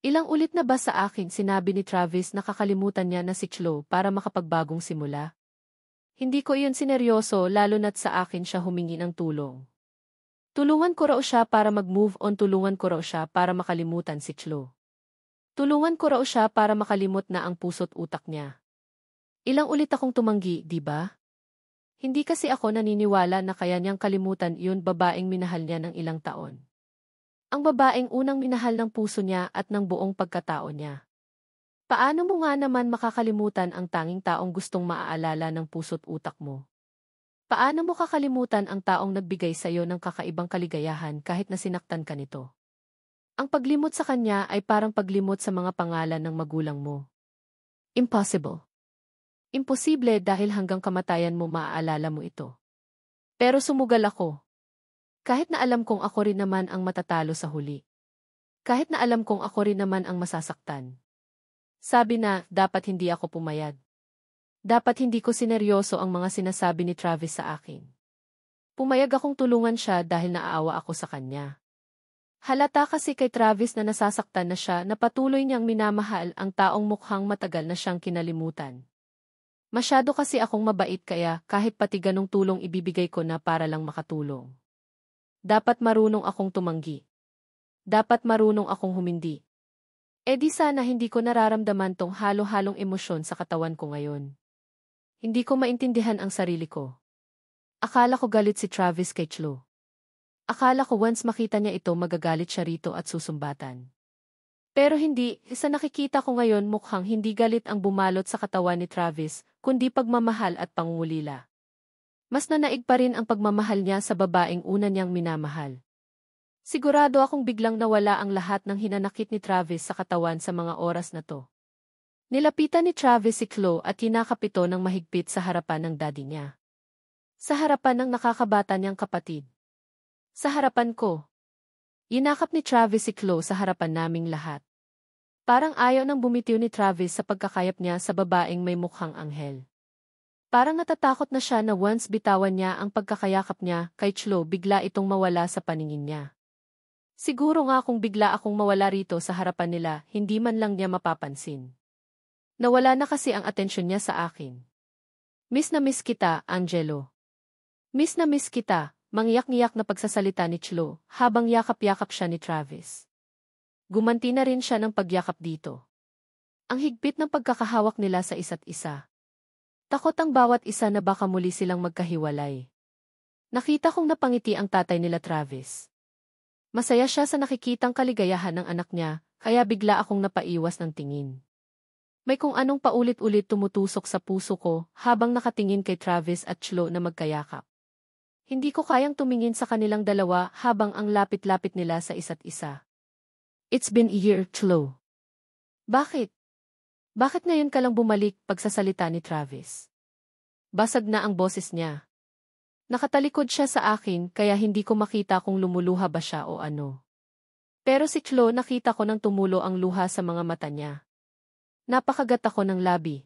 Ilang ulit na ba sa akin sinabi ni Travis na kakalimutan niya na si Chloe para makapagbagong simula? Hindi ko iyon sineryoso lalo na't sa akin siya humingi ng tulong. Tulungan ko raw siya para mag-move on, tulungan ko raw siya para makalimutan si Chloe. Tulungan ko raw siya para makalimot na ang puso't utak niya. Ilang ulit akong tumanggi, di ba? Hindi kasi ako naniniwala na kaya niyang kalimutan yun babaeng minahal niya ng ilang taon. Ang babaeng unang minahal ng puso niya at ng buong pagkatao niya. Paano mo nga naman makakalimutan ang tanging taong gustong maaalala ng puso't utak mo? Paano mo kakalimutan ang taong nagbigay sa iyo ng kakaibang kaligayahan kahit na sinaktan ka nito? Ang paglimot sa kanya ay parang paglimot sa mga pangalan ng magulang mo. Impossible. Imposible dahil hanggang kamatayan mo maaalala mo ito. Pero sumugal ako. Kahit na alam kong ako rin naman ang matatalo sa huli. Kahit na alam kong ako rin naman ang masasaktan. Sabi na, dapat hindi ako pumayag. Dapat hindi ko sineryoso ang mga sinasabi ni Travis sa akin. Pumayag akong tulungan siya dahil naaawa ako sa kanya. Halata kasi kay Travis na nasasaktan na siya na patuloy niyang minamahal ang taong mukhang matagal na siyang kinalimutan. Masyado kasi akong mabait kaya kahit pati ganong tulong ibibigay ko na para lang makatulong. Dapat marunong akong tumanggi. Dapat marunong akong humindi. E di sana hindi ko nararamdaman tong halo-halong emosyon sa katawan ko ngayon. Hindi ko maintindihan ang sarili ko. Akala ko galit si Travis kay Chloe. Akala ko once makita niya ito magagalit siya rito at susumbatan. Pero hindi, sa nakikita ko ngayon mukhang hindi galit ang bumalot sa katawan ni Travis, kundi pagmamahal at pangungulila. Mas nanaig pa rin ang pagmamahal niya sa babaeng una niyang minamahal. Sigurado akong biglang nawala ang lahat ng hinanakit ni Travis sa katawan sa mga oras na to. Nilapitan ni Travis si Chloe at hinakap ito ng mahigpit sa harapan ng daddy niya. Sa harapan ng nakakabata niyang kapatid. Sa harapan ko. Inakap ni Travis si Chloe sa harapan naming lahat. Parang ayaw nang bumitiw ni Travis sa pagkakayap niya sa babaeng may mukhang anghel. Parang natatakot na siya na once bitawan niya ang pagkakayakap niya kay Chloe bigla itong mawala sa paningin niya. Siguro nga kung bigla akong mawala rito sa harapan nila, hindi man lang niya mapapansin. Nawala na kasi ang atensyon niya sa akin. Miss na miss kita, Angelo. Miss na miss kita, mangyak-ngiyak na pagsasalita ni Chloe habang yakap-yakap siya ni Travis. Gumanti na rin siya ng pagyakap dito. Ang higpit ng pagkakahawak nila sa isa't isa. Takot ang bawat isa na baka muli silang magkahiwalay. Nakita kong napangiti ang tatay nila Travis. Masaya siya sa nakikitang kaligayahan ng anak niya, kaya bigla akong napaiwas ng tingin. May kung anong paulit-ulit tumutusok sa puso ko habang nakatingin kay Travis at Chloe na magkayakap. Hindi ko kayang tumingin sa kanilang dalawa habang ang lapit-lapit nila sa isa't isa. It's been a year, Chloe. Bakit? Bakit ngayon ka lang bumalik pagsasalita ni Travis? Basag na ang boses niya. Nakatalikod siya sa akin kaya hindi ko makita kung lumuluha ba siya o ano. Pero si Chloe nakita ko nang tumulo ang luha sa mga mata niya. Napakagat ako ng labi.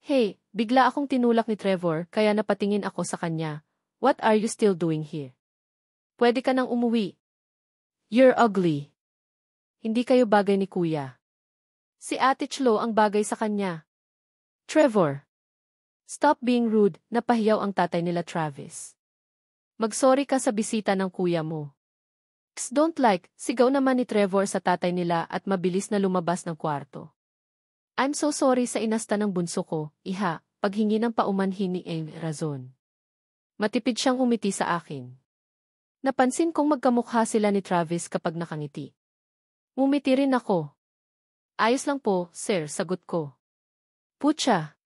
Hey, bigla akong tinulak ni Trevor kaya napatingin ako sa kanya. What are you still doing here? Pwede ka nang umuwi. You're ugly. Hindi kayo bagay ni Kuya. Si Ate Chloe ang bagay sa kanya. Trevor. Stop being rude, napahiyaw ang tatay nila Travis. Mag-sorry ka sa bisita ng kuya mo. Don't like, sigaw naman ni Trevor sa tatay nila at mabilis na lumabas ng kwarto. I'm so sorry sa inasta ng bunso ko, iha, paghingi ng paumanhin ni Amy Razon. Matipid siyang umiti sa akin. Napansin kong magkamukha sila ni Travis kapag nakangiti. Umiti rin ako. Ayos lang po, sir, sagot ko. Putya.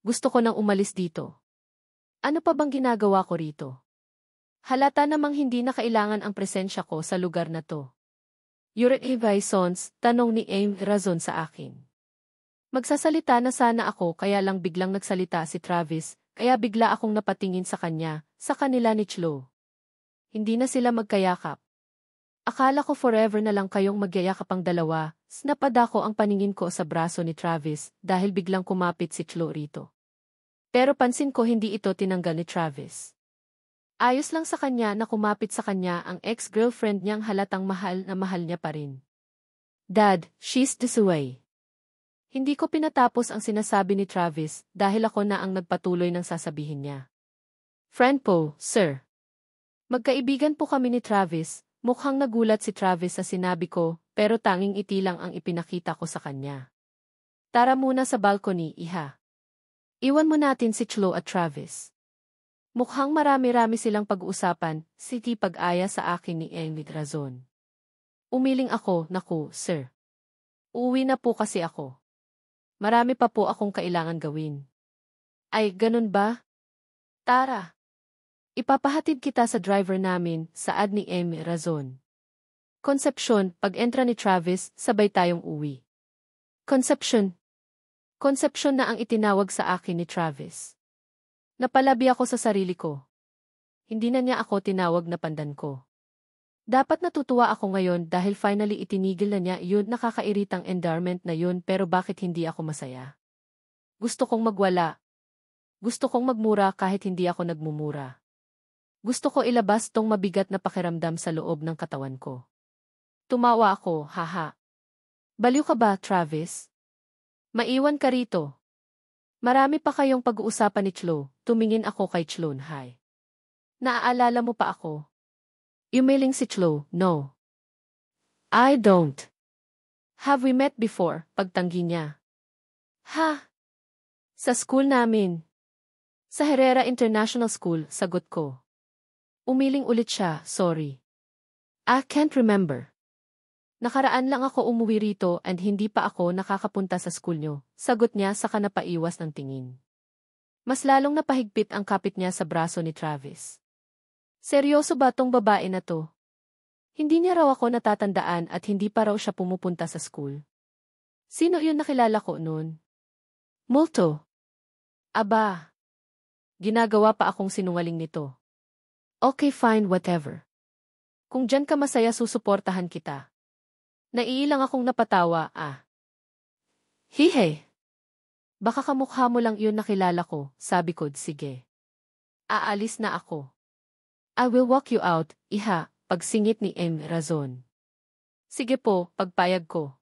Gusto ko nang umalis dito. Ano pa bang ginagawa ko rito? Halata namang hindi na kailangan ang presensya ko sa lugar na to. You're a sons, tanong ni Amy Razon sa akin. Magsasalita na sana ako kaya lang biglang nagsalita si Travis, kaya bigla akong napatingin sa kanya, sa kanila ni Chloe. Hindi na sila magkayakap. Akala ko forever na lang kayong magyayakap ang dalawa, napadako ang paningin ko sa braso ni Travis dahil biglang kumapit si Chloe rito. Pero pansin ko hindi ito tinanggal ni Travis. Ayos lang sa kanya na kumapit sa kanya ang ex-girlfriend niyang halatang mahal na mahal niya pa rin. Dad, she's this way. Hindi ko pinatapos ang sinasabi ni Travis dahil ako na ang nagpatuloy ng sasabihin niya. Friend po, sir. Magkaibigan po kami ni Travis. Mukhang nagulat si Travis sa sinabi ko, pero tanging iti lang ang ipinakita ko sa kanya. Tara muna sa balcony, iha. Iwan mo natin si Chloe at Travis. Mukhang marami-rami silang pag-uusapan, siti pag-aya sa akin ni Amy Razon. Umiling ako, naku, sir. Uuwi na po kasi ako. Marami pa po akong kailangan gawin. Ay, ganun ba? Tara. Ipapahatid kita sa driver namin, saad ni Amy Razon. Concepcion, pag-entra ni Travis, sabay tayong uwi. Concepcion. Concepcion na ang itinawag sa akin ni Travis. Napalabi ako sa sarili ko. Hindi na niya ako tinawag na pandan ko. Dapat natutuwa ako ngayon dahil finally itinigil na niya yun nakakairitang endearment na yun pero bakit hindi ako masaya? Gusto kong magwala. Gusto kong magmura kahit hindi ako nagmumura. Gusto ko ilabas tong mabigat na pakiramdam sa loob ng katawan ko. Tumawa ako, haha. Baliw ka ba, Travis? Maiwan ka rito. Marami pa kayong pag-uusapan ni Chloe, tumingin ako kay Chloe, hi. Naaalala mo pa ako? Umiling si Chloe, no. I don't. Have we met before, pagtanggi niya. Ha? Sa school namin. Sa Herrera International School, sagot ko. Umiling ulit siya, sorry. I can't remember. Nakaraan lang ako umuwi rito and hindi pa ako nakakapunta sa school nyo, sagot niya saka napaiwas ng tingin. Mas lalong napahigpit ang kapit niya sa braso ni Travis. Seryoso ba tong babae na to? Hindi niya raw ako natatandaan at hindi pa raw siya pumupunta sa school. Sino yun nakilala ko noon? Multo. Aba. Ginagawa pa akong sinungaling nito. Okay fine whatever. Kung dyan ka masaya susuportahan kita. Naiilang akong napatawa, Hihe. Baka kamukha mo lang yun nakilala ko, sabi ko, sige. Aalis na ako. I will walk you out, iha, pagsingit ni M. Razon. Sige po, pagpayag ko.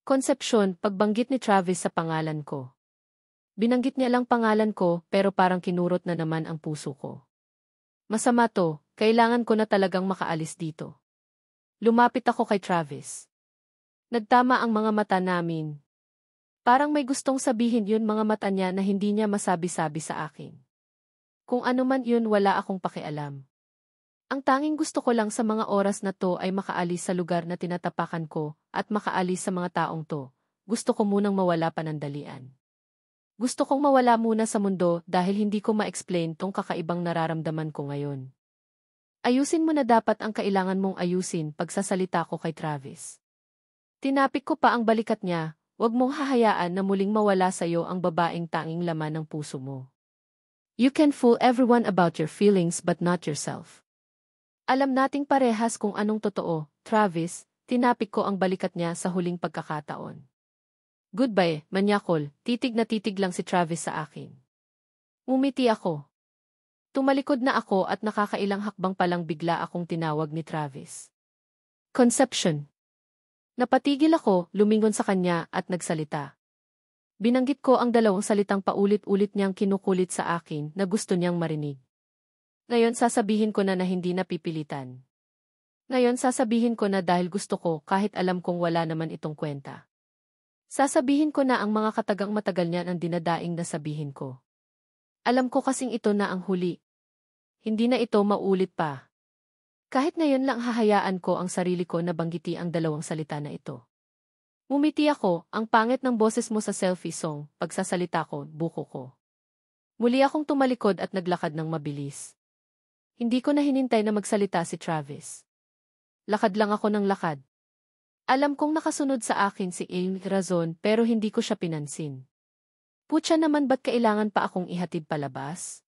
Concepcion, pagbanggit ni Travis sa pangalan ko. Binanggit niya lang pangalan ko pero parang kinurot na naman ang puso ko. Masama to, kailangan ko na talagang makaalis dito. Lumapit ako kay Travis. Nagtama ang mga mata namin. Parang may gustong sabihin yun mga mata niya na hindi niya masabi-sabi sa akin. Kung ano man yun wala akong pakialam. Ang tanging gusto ko lang sa mga oras na to ay makaalis sa lugar na tinatapakan ko at makaalis sa mga taong to. Gusto ko munang mawala panandalian. Gusto kong mawala muna sa mundo dahil hindi ko ma-explain tong kakaibang nararamdaman ko ngayon. Ayusin mo na dapat ang kailangan mong ayusin pagsasalita ko kay Travis. Tinapik ko pa ang balikat niya, huwag mong hahayaan na muling mawala sa iyo ang babaeng tanging laman ng puso mo. You can fool everyone about your feelings but not yourself. Alam nating parehas kung anong totoo, Travis, tinapik ko ang balikat niya sa huling pagkakataon. Goodbye, manyakol, titig na titig lang si Travis sa akin. Umiti ako. Tumalikod na ako at nakakailang hakbang palang bigla akong tinawag ni Travis. Concepcion. Napatigil ako, lumingon sa kanya at nagsalita. Binanggit ko ang dalawang salitang paulit-ulit niyang kinukulit sa akin na gusto niyang marinig. Ngayon sasabihin ko na hindi napipilitan. Ngayon sasabihin ko na dahil gusto ko kahit alam kong wala naman itong kwenta. Sasabihin ko na ang mga katagang matagal niya ang dinadaing na sabihin ko. Alam ko kasing ito na ang huli. Hindi na ito maulit pa. Kahit ngayon lang hahayaan ko ang sarili ko na banggiti ang dalawang salita na ito. Ngumiti ako, ang pangit ng boses mo sa selfie song, pagsasalita ko, buko ko. Muli akong tumalikod at naglakad ng mabilis. Hindi ko na hinintay na magsalita si Travis. Lakad lang ako ng lakad. Alam kong nakasunod sa akin si Amy Razon pero hindi ko siya pinansin. Putya naman ba't kailangan pa akong ihatid palabas?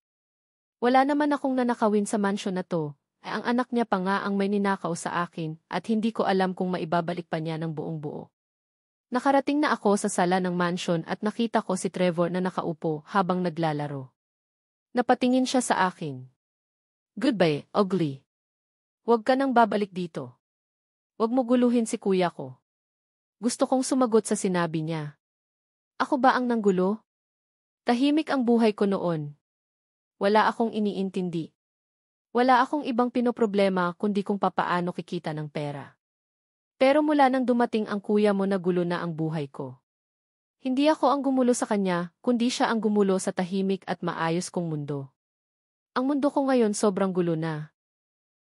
Wala naman akong nanakawin sa mansyon na to, ay ang anak niya pa nga ang may ninakaw sa akin at hindi ko alam kung maibabalik pa niya ng buong buo. Nakarating na ako sa sala ng mansyon at nakita ko si Trevor na nakaupo habang naglalaro. Napatingin siya sa akin. Goodbye, ugly. Huwag ka nang babalik dito. Huwag mo guluhin si kuya ko. Gusto kong sumagot sa sinabi niya. Ako ba ang nanggulo? Tahimik ang buhay ko noon. Wala akong iniintindi. Wala akong ibang pinoproblema kundi kung papaano kikita ng pera. Pero mula nang dumating ang kuya mo nagulo na ang buhay ko. Hindi ako ang gumulo sa kanya, kundi siya ang gumulo sa tahimik at maayos kong mundo. Ang mundo ko ngayon sobrang gulo na.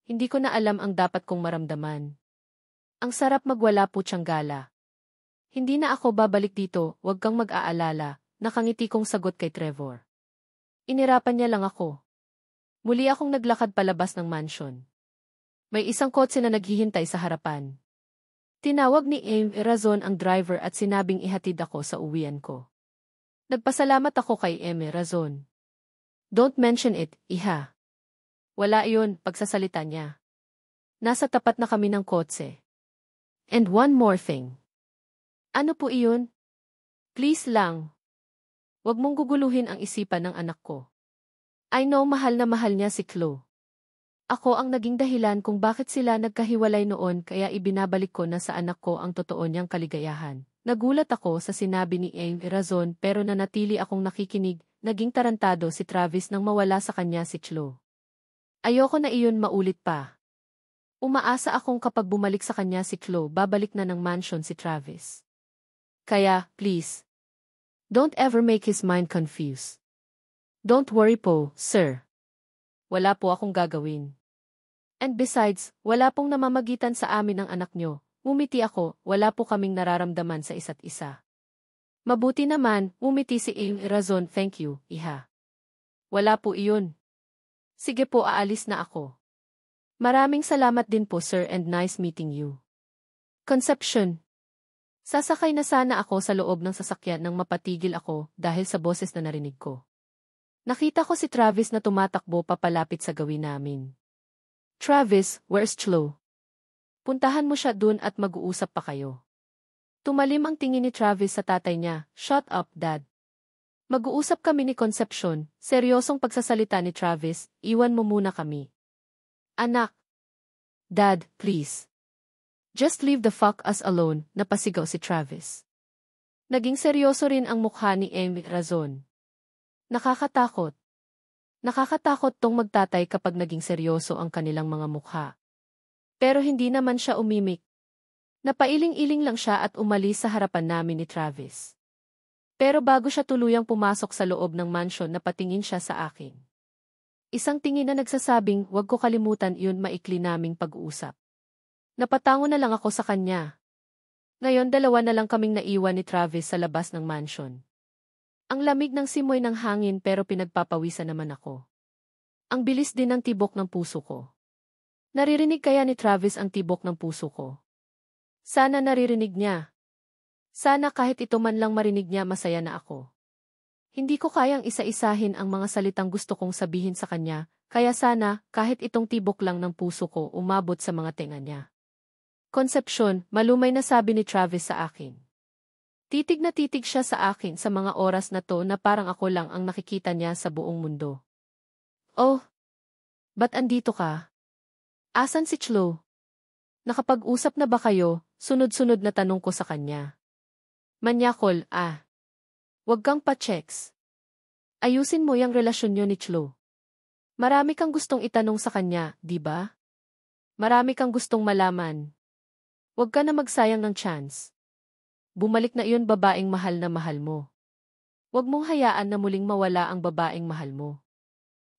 Hindi ko na alam ang dapat kong maramdaman. Ang sarap magwala po tiyang-gala. Hindi na ako babalik dito, huwag kang mag-aalala, nakangiti kong sagot kay Trevor. Inirapan niya lang ako. Muli akong naglakad palabas ng mansion. May isang kotse na naghihintay sa harapan. Tinawag ni Amy Razon ang driver at sinabing ihatid ako sa uwian ko. Nagpasalamat ako kay Amy Razon. Don't mention it, iha. Wala iyon, pagsasalita niya. Nasa tapat na kami ng kotse. And one more thing. Ano po iyon? Please lang. Huwag mong guguluhin ang isipan ng anak ko. I know mahal na mahal niya si Chloe. Ako ang naging dahilan kung bakit sila nagkahiwalay noon kaya ibinabalik ko na sa anak ko ang totoo niyang kaligayahan. Nagulat ako sa sinabi ni Amy Razon pero nanatili akong nakikinig, naging tarantado si Travis nang mawala sa kanya si Chloe. Ayoko na iyon maulit pa. Umaasa akong kapag bumalik sa kanya si Chloe babalik na ng mansion si Travis. Kaya, please, don't ever make his mind confused. Don't worry po, sir. Wala po akong gagawin. And besides, wala pong namamagitan sa amin ng anak nyo. Umiti ako, wala po kaming nararamdaman sa isa't isa. Mabuti naman, umiti si Amy Razon, thank you, iha. Wala po iyon. Sige po, aalis na ako. Maraming salamat din po sir and nice meeting you. Conception. Sasakay na sana ako sa loob ng sasakyan nang mapatigil ako dahil sa boses na narinig ko. Nakita ko si Travis na tumatakbo papalapit sa gawin namin. Travis, where's Chloe? Puntahan mo siya dun at mag-uusap pa kayo. Tumalim ang tingin ni Travis sa tatay niya. Shut up, Dad. Mag-uusap kami ni Concepcion. Seryosong pagsasalita ni Travis, iwan mo muna kami. Anak. Dad, please. Just leave the fuck us alone, napasigaw si Travis. Naging seryoso rin ang mukha ni Amy Razon. Nakakatakot. Nakakatakot tong magtatay kapag naging seryoso ang kanilang mga mukha. Pero hindi naman siya umimik. Napailing-iling lang siya at umalis sa harapan namin ni Travis. Pero bago siya tuluyang pumasok sa loob ng mansion napatingin siya sa akin. Isang tingin na nagsasabing huwag ko kalimutan yun maikli naming pag-uusap. Napatango na lang ako sa kanya. Ngayon dalawa na lang kaming naiwan ni Travis sa labas ng mansion. Ang lamig ng simoy ng hangin pero pinagpapawisan naman ako. Ang bilis din ng tibok ng puso ko. Naririnig kaya ni Travis ang tibok ng puso ko? Sana naririnig niya. Sana kahit ito man lang marinig niya masaya na ako. Hindi ko kayang isa-isahin ang mga salitang gusto kong sabihin sa kanya, kaya sana kahit itong tibok lang ng puso ko umabot sa mga tenga niya. Concepcion, malumay na sabi ni Travis sa akin. Titig na titig siya sa akin sa mga oras na to na parang ako lang ang nakikita niya sa buong mundo. Oh, ba't andito ka? Asan si Chloe? Nakapag-usap na ba kayo? Sunod-sunod na tanong ko sa kanya. Manyakol, Huwag kang pa-checks. Ayusin mo yung relasyon niyo ni Chloe. Marami kang gustong itanong sa kanya, di ba? Marami kang gustong malaman. Huwag ka na magsayang ng chance. Bumalik na iyon babaeng mahal na mahal mo. Huwag mong hayaan na muling mawala ang babaeng mahal mo.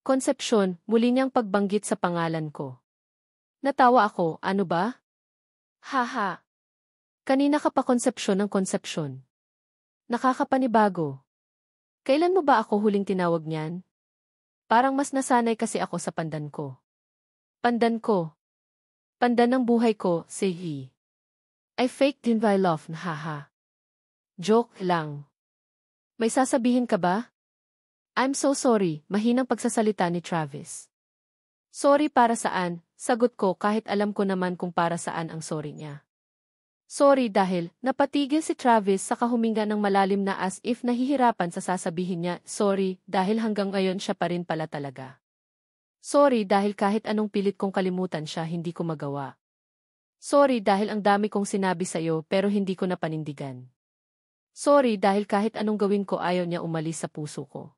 Concepcion, muli niyang pagbanggit sa pangalan ko. Natawa ako, ano ba? Haha. Kanina ka pa Concepcion ng Concepcion. Nakakapanibago. Kailan mo ba ako huling tinawag niyan? Parang mas nasanay kasi ako sa pandan ko. Pandan ko. Pandan ng buhay ko, say he. I faked in my love, haha. Joke lang. May sasabihin ka ba? I'm so sorry, mahinang pagsasalita ni Travis. Sorry para saan, sagot ko kahit alam ko naman kung para saan ang sorry niya. Sorry dahil napatigil si Travis sa kahuminga ng malalim na as if nahihirapan sa sasabihin niya, sorry dahil hanggang ngayon siya pa rin pala talaga. Sorry dahil kahit anong pilit kong kalimutan siya hindi ko magawa. Sorry dahil ang dami kong sinabi sa'yo pero hindi ko napanindigan. Sorry dahil kahit anong gawin ko ayaw niya umalis sa puso ko.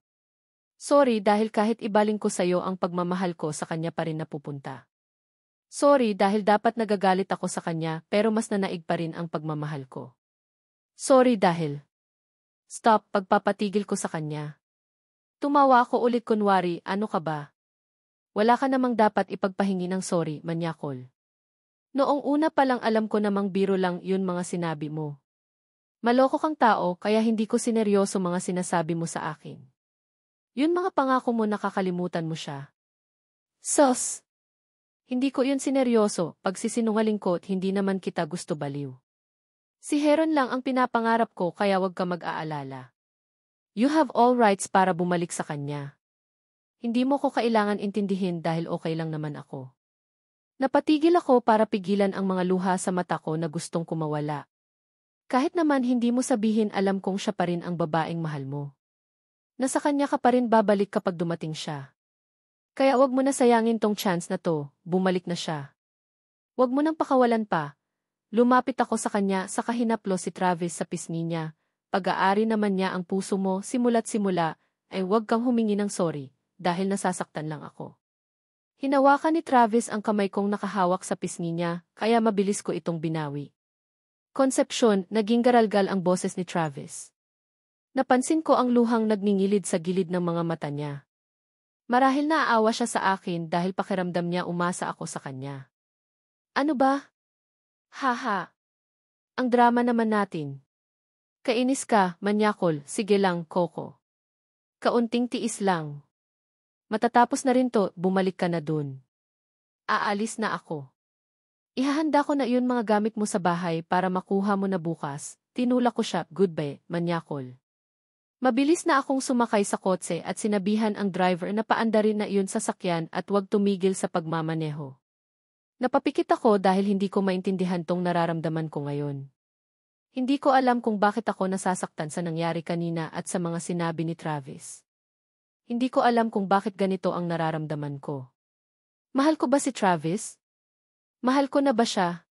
Sorry dahil kahit ibaling ko sa'yo ang pagmamahal ko sa kanya pa rin napupunta. Sorry dahil dapat nagagalit ako sa kanya pero mas nanaig pa rin ang pagmamahal ko. Sorry dahil. Stop, pagpapatigil ko sa kanya. Tumawa ako ulit kunwari, ano ka ba? Wala ka namang dapat ipagpahingi ng sorry, manyakol. Noong una pa lang alam ko namang biro lang yun mga sinabi mo. Maloko kang tao kaya hindi ko sineryoso mga sinasabi mo sa akin. Yun mga pangako mo nakakalimutan mo siya. Sos! Hindi ko yun sineryoso, pagsisinungaling ko at hindi naman kita gusto baliw. Si Heron lang ang pinapangarap ko kaya wag ka mag-aalala. You have all rights para bumalik sa kanya. Hindi mo ko kailangan intindihin dahil okay lang naman ako. Napatigil ako para pigilan ang mga luha sa mata ko na gustong kumawala. Kahit naman hindi mo sabihin alam kong siya pa rin ang babaeng mahal mo. Nasa kanya ka pa rin babalik kapag dumating siya. Kaya wag mo na sayangin tong chance na to, bumalik na siya. Wag mo nang pakawalan pa. Lumapit ako sa kanya sa kahinaplo si Travis sa pisngi niya. Pag-aari naman niya ang puso mo simula't simula, ay wag kang humingi ng sorry, dahil nasasaktan lang ako. Hinawakan ni Travis ang kamay kong nakahawak sa pisngi niya, kaya mabilis ko itong binawi. Konsepsyon, naging garalgal ang boses ni Travis. Napansin ko ang luhang nagngingilid sa gilid ng mga mata niya. Marahil naaawa siya sa akin dahil pakiramdam niya umasa ako sa kanya. Ano ba? Haha. Ang drama naman natin. Kainis ka, manyakol, sige lang, Coco. Kaunting tiis lang. Matatapos na rin to, bumalik ka na dun. Aalis na ako. Ihahanda ko na yun mga gamit mo sa bahay para makuha mo na bukas. Tinulak ko siya, goodbye, manyakol. Mabilis na akong sumakay sa kotse at sinabihan ang driver na paandarin na iyon sa sakyan at huwag tumigil sa pagmamaneho. Napapikit ako dahil hindi ko maintindihan tong nararamdaman ko ngayon. Hindi ko alam kung bakit ako nasasaktan sa nangyari kanina at sa mga sinabi ni Travis. Hindi ko alam kung bakit ganito ang nararamdaman ko. Mahal ko ba si Travis? Mahal ko na ba siya?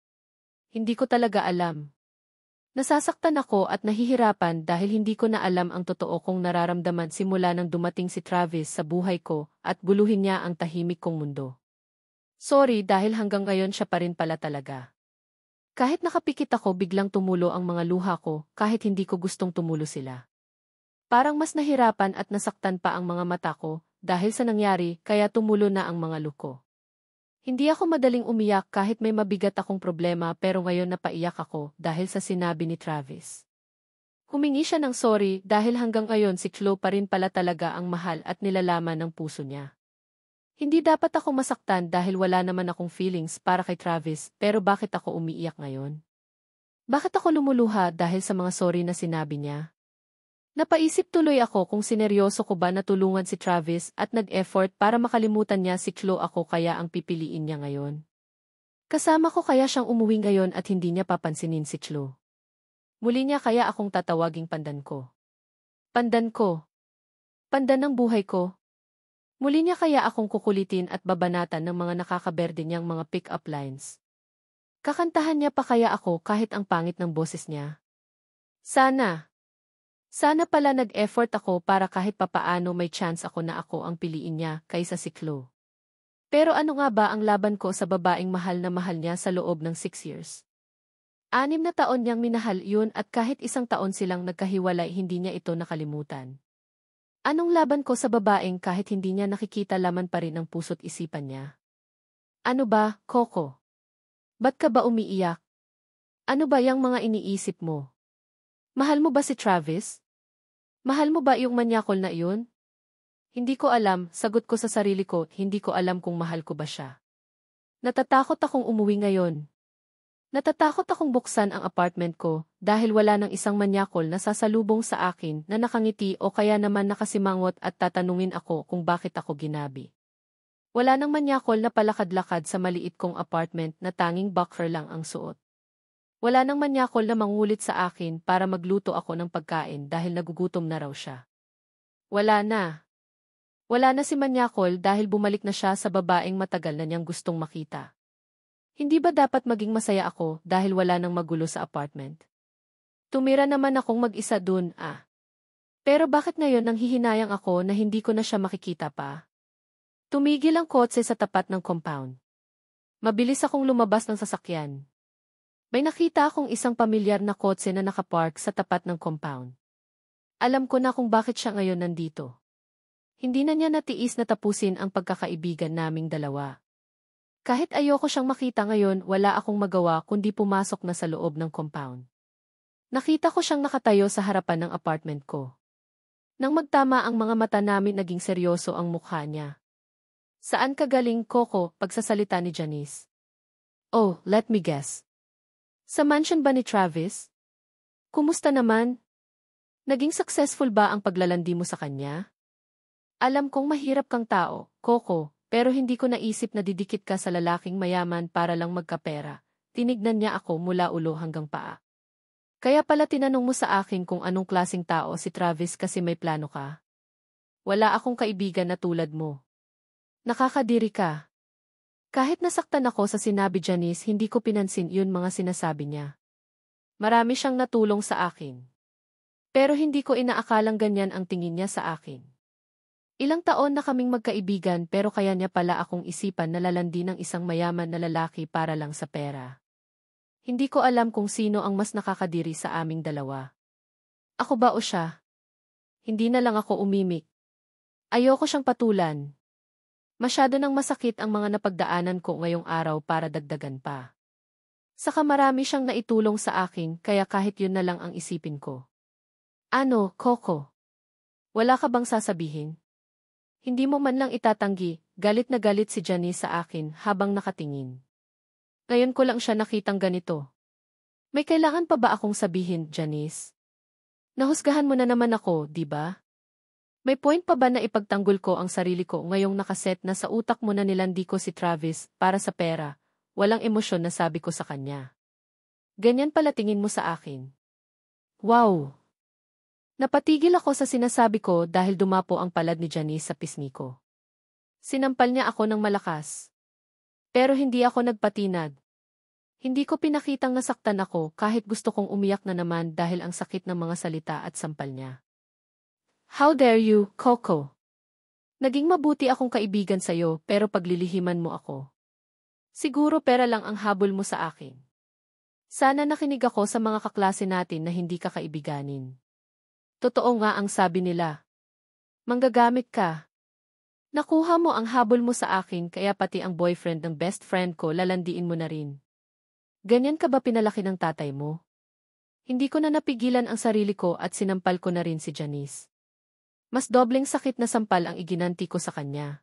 Hindi ko talaga alam. Nasasaktan ako at nahihirapan dahil hindi ko na alam ang totoo kong nararamdaman simula nang dumating si Travis sa buhay ko at buluhin niya ang tahimik kong mundo. Sorry dahil hanggang ngayon siya pa rin pala talaga. Kahit nakapikit ako biglang tumulo ang mga luha ko kahit hindi ko gustong tumulo sila. Parang mas nahirapan at nasaktan pa ang mga mata ko dahil sa nangyari kaya tumulo na ang mga luko. Hindi ako madaling umiyak kahit may mabigat akong problema pero ngayon napaiyak ako dahil sa sinabi ni Travis. Humingi siya ng sorry dahil hanggang ngayon si Chloe pa rin pala talaga ang mahal at nilalaman ng puso niya. Hindi dapat ako masaktan dahil wala naman akong feelings para kay Travis pero bakit ako umiiyak ngayon? Bakit ako lumuluha dahil sa mga sorry na sinabi niya? Napaisip tuloy ako kung sineryoso ko ba na tulungan si Travis at nag-effort para makalimutan niya si Chloe ako kaya ang pipiliin niya ngayon. Kasama ko kaya siyang umuwi ngayon at hindi niya papansinin si Chloe. Muli niya kaya akong tatawaging pandan ko. Pandan ko. Pandan ng buhay ko. Muli niya kaya akong kukulitin at babanatan ng mga nakakaberde niyang mga pick-up lines. Kakantahan niya pa kaya ako kahit ang pangit ng boses niya. Sana. Sana pala nag-effort ako para kahit papaano may chance ako na ako ang piliin niya kaysa si Chloe. Pero ano nga ba ang laban ko sa babaeng mahal na mahal niya sa loob ng 6 years? 6 na taon niyang minahal yun at kahit 1 taon silang nagkahiwalay hindi niya ito nakalimutan. Anong laban ko sa babaeng kahit hindi niya nakikita laman pa rin ang puso't isipan niya? Ano ba, Coco? Ba't ka ba umiiyak? Ano ba yung mga iniisip mo? Mahal mo ba si Travis? Mahal mo ba yung manyakol na iyon? Hindi ko alam, sagot ko sa sarili ko, hindi ko alam kung mahal ko ba siya. Natatakot akong umuwi ngayon. Natatakot akong buksan ang apartment ko dahil wala nang isang manyakol na sasalubong sa akin na nakangiti o kaya naman nakasimangot at tatanungin ako kung bakit ako ginabi. Wala nang manyakol na palakad-lakad sa maliit kong apartment na tanging boxer lang ang suot. Wala nang manyakol na mangulit sa akin para magluto ako ng pagkain dahil nagugutom na raw siya. Wala na. Wala na si manyakol dahil bumalik na siya sa babaeng matagal na niyang gustong makita. Hindi ba dapat maging masaya ako dahil wala nang magulo sa apartment? Tumira naman akong mag-isa dun, ah. Pero bakit ngayon nanghihinayang ako na hindi ko na siya makikita pa? Tumigil ang kotse sa tapat ng compound. Mabilis akong lumabas ng sasakyan. May nakita akong isang pamilyar na kotse na nakapark sa tapat ng compound. Alam ko na kung bakit siya ngayon nandito. Hindi na niya natiis na tapusin ang pagkakaibigan naming dalawa. Kahit ayoko siyang makita ngayon, wala akong magawa kundi pumasok na sa loob ng compound. Nakita ko siyang nakatayo sa harapan ng apartment ko. Nang magtama ang mga mata namin, naging seryoso ang mukha niya. Saan ka galing, Coco? Pagsasalita ni Janice. Oh, let me guess. Sa mansion ba ni Travis? Kumusta naman? Naging successful ba ang paglalandi mo sa kanya? Alam kong mahirap kang tao, Coco, pero hindi ko naisip na didikit ka sa lalaking mayaman para lang magkapera. Tinignan niya ako mula ulo hanggang paa. Kaya pala tinanong mo sa akin kung anong klaseng tao si Travis kasi may plano ka. Wala akong kaibigan na tulad mo. Nakakadiri ka. Kahit nasaktan ako sa sinabi Janice, hindi ko pinansin yun mga sinasabi niya. Marami siyang natulong sa akin. Pero hindi ko inaakalang ganyan ang tingin niya sa akin. Ilang taon na kaming magkaibigan pero kaya niya pala akong isipan na lalandi ng isang mayaman na lalaki para lang sa pera. Hindi ko alam kung sino ang mas nakakadiri sa aming dalawa. Ako ba o siya? Hindi na lang ako umimik. Ayoko siyang patulan. Masyado nang masakit ang mga napagdaanan ko ngayong araw para dagdagan pa. Saka marami siyang naitulong sa akin kaya kahit yun na lang ang isipin ko. Ano, Coco? Wala ka bang sasabihin? Hindi mo man lang itatanggi, galit na galit si Janice sa akin habang nakatingin. Ngayon ko lang siya nakitang ganito. May kailangan pa ba akong sabihin, Janice? Nahusgahan mo na naman ako, di ba? May point pa ba na ipagtanggol ko ang sarili ko ngayong nakaset na sa utak mo na nilandi ko si Travis para sa pera? Walang emosyon na sabi ko sa kanya. Ganyan pala tingin mo sa akin. Wow! Napatigil ako sa sinasabi ko dahil dumapo ang palad ni Janice sa pisngi ko. Sinampal niya ako ng malakas. Pero hindi ako nagpatinag. Hindi ko pinakitang nasaktan ako kahit gusto kong umiyak na naman dahil ang sakit ng mga salita at sampal niya. How dare you, Coco? Naging mabuti akong kaibigan sa'yo pero paglilihiman mo ako. Siguro pera lang ang habol mo sa akin. Sana nakinig ako sa mga kaklase natin na hindi ka kaibiganin. Totoo nga ang sabi nila. Manggagamit ka. Nakuha mo ang habol mo sa akin kaya pati ang boyfriend ng best friend ko lalandiin mo na rin. Ganyan ka ba pinalaki ng tatay mo? Hindi ko na napigilan ang sarili ko at sinampal ko na rin si Janice. Mas dobleng sakit na sampal ang iginanti ko sa kanya.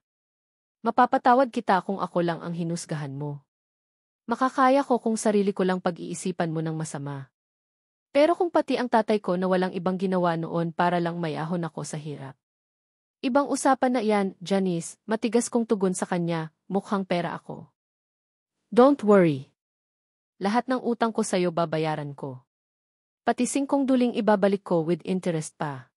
Mapapatawad kita kung ako lang ang hinusgahan mo. Makakaya ko kung sarili ko lang pag-iisipan mo ng masama. Pero kung pati ang tatay ko na walang ibang ginawa noon para lang mayahon ako sa hirap. Ibang usapan na yan, Janice, matigas kong tugon sa kanya, mukhang pera ako. Don't worry. Lahat ng utang ko sa'yo babayaran ko. Pati singkong duling ibabalik ko with interest pa.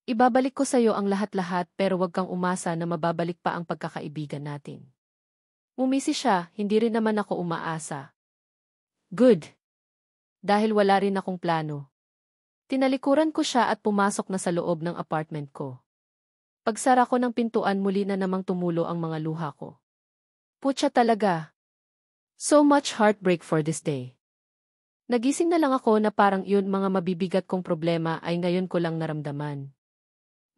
Ibabalik ko sa'yo ang lahat-lahat pero wag kang umasa na mababalik pa ang pagkakaibigan natin. Umisi siya, hindi rin naman ako umaasa. Good. Dahil wala rin akong plano. Tinalikuran ko siya at pumasok na sa loob ng apartment ko. Pagsara ko ng pintuan muli na namang tumulo ang mga luha ko. Putya talaga. So much heartbreak for this day. Nagising na lang ako na parang yun mga mabibigat kong problema ay ngayon ko lang naramdaman.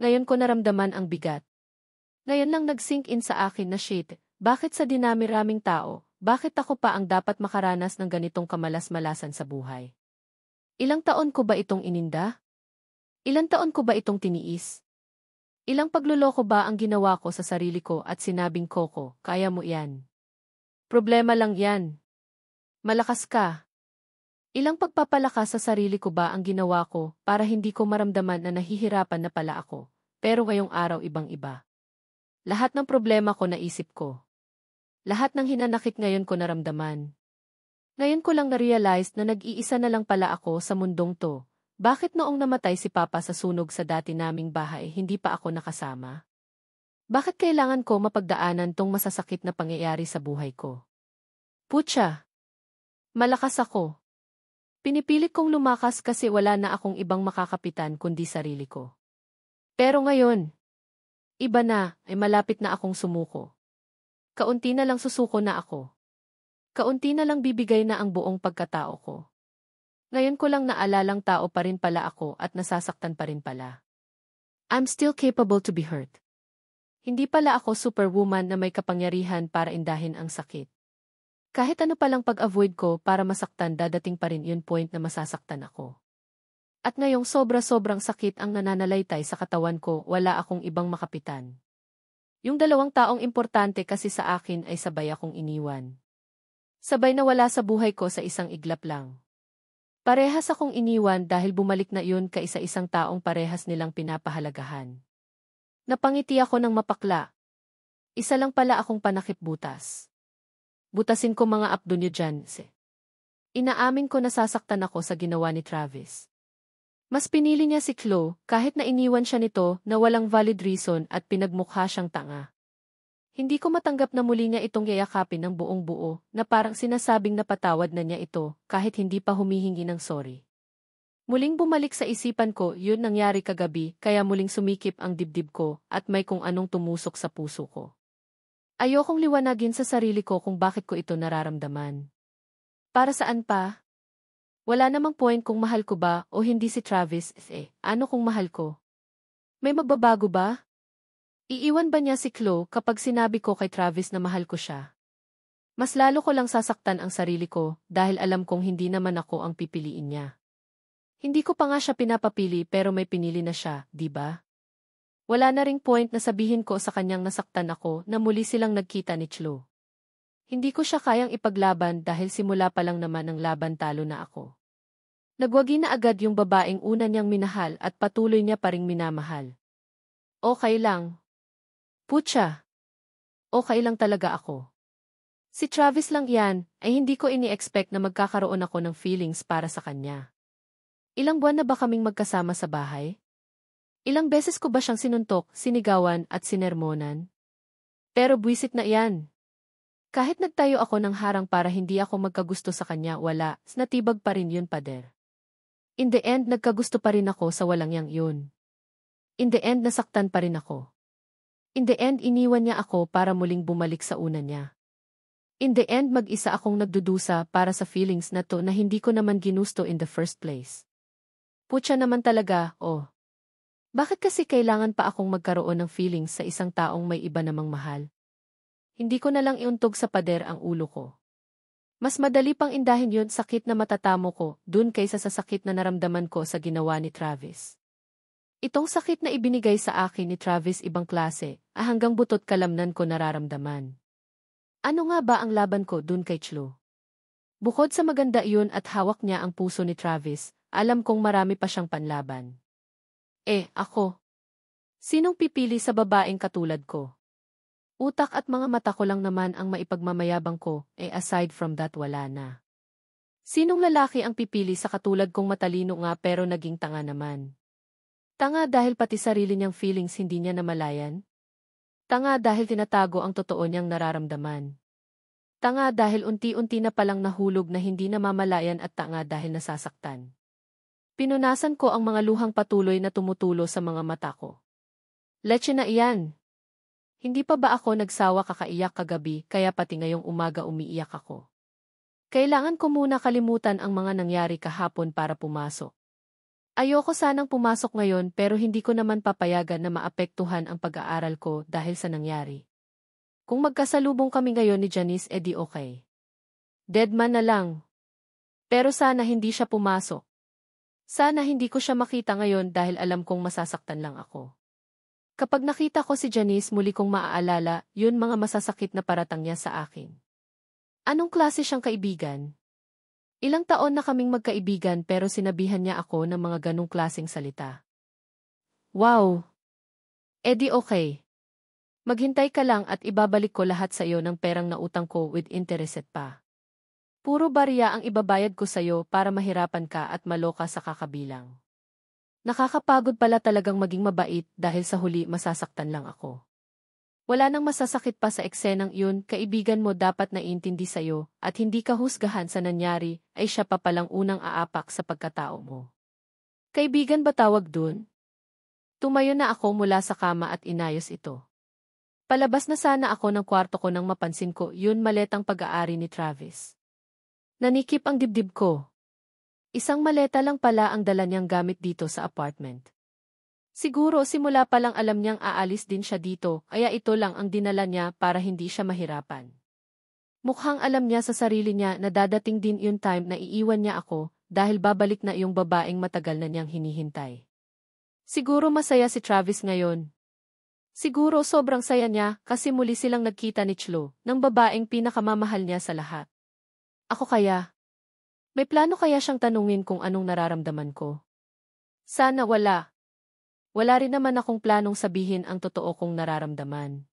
Ngayon ko naramdaman ang bigat. Ngayon lang nag-sink in sa akin na shit, bakit sa dinami-raming tao, bakit ako pa ang dapat makaranas ng ganitong kamalas-malasan sa buhay? Ilang taon ko ba itong ininda? Ilang taon ko ba itong tiniis? Ilang pagluloko ba ang ginawa ko sa sarili ko at sinabing Coco, kaya mo yan. Problema lang yan. Malakas ka. Ilang pagpapalakas sa sarili ko ba ang ginawa ko para hindi ko maramdaman na nahihirapan na pala ako, pero ngayong araw ibang-iba. Lahat ng problema ko naisip ko. Lahat ng hinanakit ngayon ko naramdaman. Ngayon ko lang na-realize na nag-iisa na lang pala ako sa mundong to. Bakit noong namatay si Papa sa sunog sa dati naming bahay hindi pa ako nakasama? Bakit kailangan ko mapagdaanan tong masasakit na pangyayari sa buhay ko? Putya! Malakas ako. Pinipilit kong lumakas kasi wala na akong ibang makakapitan kundi sarili ko. Pero ngayon, iba na, ay malapit na akong sumuko. Kaunti na lang susuko na ako. Kaunti na lang bibigay na ang buong pagkatao ko. Ngayon ko lang naalalang tao pa rin pala ako at nasasaktan pa rin pala. I'm still capable to be hurt. Hindi pala ako superwoman na may kapangyarihan para indahin ang sakit. Kahit ano palang pag-avoid ko para masaktan, dadating pa rin yun point na masasaktan ako. At ngayong sobra-sobrang sakit ang nananalaytay sa katawan ko, wala akong ibang makapitan. Yung dalawang taong importante kasi sa akin ay sabay akong iniwan. Sabay na wala sa buhay ko sa isang iglap lang. Parehas akong iniwan dahil bumalik na yun kaisa-isang taong parehas nilang pinapahalagahan. Napangiti ako ng mapakla. Isa lang pala akong panakip butas. Butasin ko mga abdo niyo dyan, Inaamin ko nasasaktan ako sa ginawa ni Travis. Mas pinili niya si Chloe kahit na iniwan siya nito na walang valid reason at pinagmukha siyang tanga. Hindi ko matanggap na muli niya itong yayakapin ng buong buo na parang sinasabing napatawad na niya ito kahit hindi pa humihingi ng sorry. Muling bumalik sa isipan ko yun nangyari kagabi kaya muling sumikip ang dibdib ko at may kung anong tumusok sa puso ko. Ayokong liwanagin sa sarili ko kung bakit ko ito nararamdaman. Para saan pa? Wala namang point kung mahal ko ba o hindi si Travis, ano kung mahal ko? May magbabago ba? Iiwan ba niya si Chloe kapag sinabi ko kay Travis na mahal ko siya? Mas lalo ko lang sasaktan ang sarili ko dahil alam kong hindi naman ako ang pipiliin niya. Hindi ko pa nga siya pinapapili pero may pinili na siya, di ba? Wala na ring point na sabihin ko sa kanyang nasaktan ako na muli silang nagkita ni Chloe. Hindi ko siya kayang ipaglaban dahil simula pa lang naman ng laban talo na ako. Nagwagi na agad yung babaeng una niyang minahal at patuloy niya pa ring minamahal. Okay lang. Putya. Okay lang talaga ako. Si Travis lang yan, ay hindi ko ini-expect na magkakaroon ako ng feelings para sa kanya. Ilang buwan na ba kaming magkasama sa bahay? Ilang beses ko ba siyang sinuntok, sinigawan at sinermonan? Pero buwisit na iyan. Kahit nagtayo ako ng harang para hindi ako magkagusto sa kanya, wala, natibag pa rin yun pader. In the end, nagkagusto pa rin ako sa walang yang yun. In the end, nasaktan pa rin ako. In the end, iniwan niya ako para muling bumalik sa una niya. In the end, mag-isa akong nagdudusa para sa feelings na to na hindi ko naman ginusto in the first place. Putya naman talaga, oh. Bakit kasi kailangan pa akong magkaroon ng feelings sa isang taong may iba namang mahal? Hindi ko na lang iuntog sa pader ang ulo ko. Mas madali pang indahin yun sakit na matatamo ko dun kaysa sa sakit na naramdaman ko sa ginawa ni Travis. Itong sakit na ibinigay sa akin ni Travis ibang klase, hanggang butot kalamnan ko nararamdaman. Ano nga ba ang laban ko dun kay Chloe? Bukod sa maganda iyon at hawak niya ang puso ni Travis, alam kong marami pa siyang panlaban. Ako. Sinong pipili sa babaeng katulad ko? Utak at mga mata ko lang naman ang maipagmamayabang ko, aside from that wala na. Sinong lalaki ang pipili sa katulad kong matalino nga pero naging tanga naman? Tanga dahil pati sarili niyang feelings hindi niya namalayan? Tanga dahil tinatago ang totoo niyang nararamdaman? Tanga dahil unti-unti na palang nahulog na hindi namamalayan at tanga dahil nasasaktan? Pinunasan ko ang mga luhang patuloy na tumutulo sa mga mata ko. Leche na iyan. Hindi pa ba ako nagsawa kakaiyak kagabi kaya pati ngayong umaga umiiyak ako? Kailangan ko muna kalimutan ang mga nangyari kahapon para pumasok. Ayoko sanang pumasok ngayon pero hindi ko naman papayagan na maapektuhan ang pag-aaral ko dahil sa nangyari. Kung magkasalubong kami ngayon ni Janice edi okay. Deadman na lang. Pero sana hindi siya pumasok. Sana hindi ko siya makita ngayon dahil alam kong masasaktan lang ako. Kapag nakita ko si Janice muli kong maaalala, yun mga masasakit na paratang niya sa akin. Anong klase siyang kaibigan? Ilang taon na kaming magkaibigan pero sinabihan niya ako ng mga ganong klaseng salita. Wow! Edi okay. Maghintay ka lang at ibabalik ko lahat sa iyo ng perang nautang ko with interest pa. Puro barya ang ibabayad ko sa'yo para mahirapan ka at maloka sa kakabilang. Nakakapagod pala talagang maging mabait dahil sa huli masasaktan lang ako. Wala nang masasakit pa sa eksenang iyon, kaibigan mo dapat naiintindi sa'yo, at hindi ka husgahan sa nangyari, ay siya pa palang unang aapak sa pagkatao mo. Kaibigan ba tawag dun? Tumayo na ako mula sa kama at inayos ito. Palabas na sana ako ng kwarto ko nang mapansin ko yun maletang pag-aari ni Travis. Nanikip ang dibdib ko. Isang maleta lang pala ang dala niyang gamit dito sa apartment. Siguro simula pa lang alam niyang aalis din siya dito, kaya ito lang ang dinala niya para hindi siya mahirapan. Mukhang alam niya sa sarili niya na dadating din yung time na iiwan niya ako, dahil babalik na yung babaeng matagal na niyang hinihintay. Siguro masaya si Travis ngayon. Siguro sobrang saya niya kasi muli silang nagkita ni Chloe, ng babaeng pinakamamahal niya sa lahat. Ako kaya? May plano kaya siyang tanungin kung anong nararamdaman ko? Sana wala. Wala rin naman akong planong sabihin ang totoo kong nararamdaman.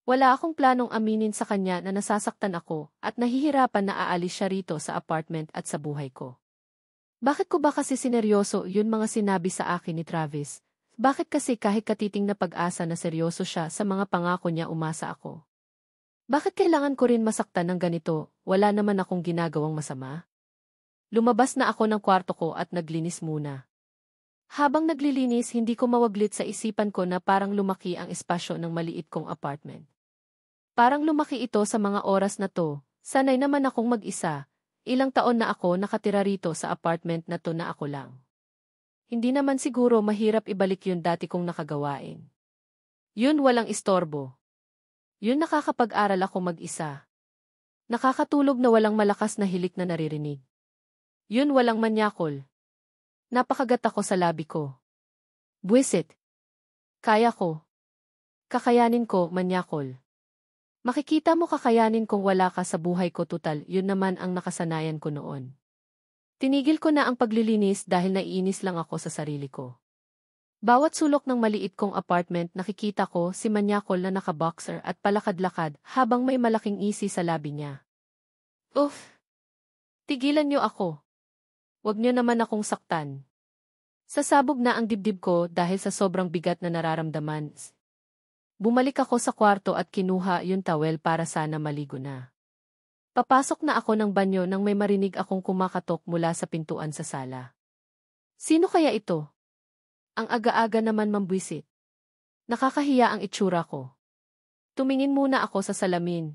Wala akong planong aminin sa kanya na nasasaktan ako at nahihirapan na aalis siya rito sa apartment at sa buhay ko. Bakit ko ba kasi sineryoso yun mga sinabi sa akin ni Travis? Bakit kasi kahit katiting na pag-asa na seryoso siya sa mga pangako niya umasa ako? Bakit kailangan ko rin masaktan ng ganito? Wala naman akong ginagawang masama? Lumabas na ako ng kwarto ko at naglinis muna. Habang naglilinis, hindi ko mawaglit sa isipan ko na parang lumaki ang espasyo ng maliit kong apartment. Parang lumaki ito sa mga oras na to, sanay naman akong mag-isa. Ilang taon na ako nakatira rito sa apartment na to na ako lang. Hindi naman siguro mahirap ibalik yun dati kong nakagawain. Yun walang istorbo. Yun nakakapag-aral ako mag-isa. Nakakatulog na walang malakas na hilik na naririnig. Yun walang manyakol. Napakagat ako sa labi ko. Buwisit. Kaya ko. Kakayanin ko, manyakol. Makikita mo kakayanin kung wala ka sa buhay ko tutal, yun naman ang nakasanayan ko noon. Tinigil ko na ang paglilinis dahil naiinis lang ako sa sarili ko. Bawat sulok ng maliit kong apartment nakikita ko si manyakol na nakaboxer at palakad-lakad habang may malaking isi sa labi niya. Uff! Tigilan niyo ako. Huwag niyo naman akong saktan. Sasabog na ang dibdib ko dahil sa sobrang bigat na nararamdaman. Bumalik ako sa kwarto at kinuha yung towel para sana maligo na. Papasok na ako ng banyo nang may marinig akong kumakatok mula sa pintuan sa sala. Sino kaya ito? Ang aga-aga naman mambwisit. Nakakahiya ang itsura ko. Tumingin muna ako sa salamin.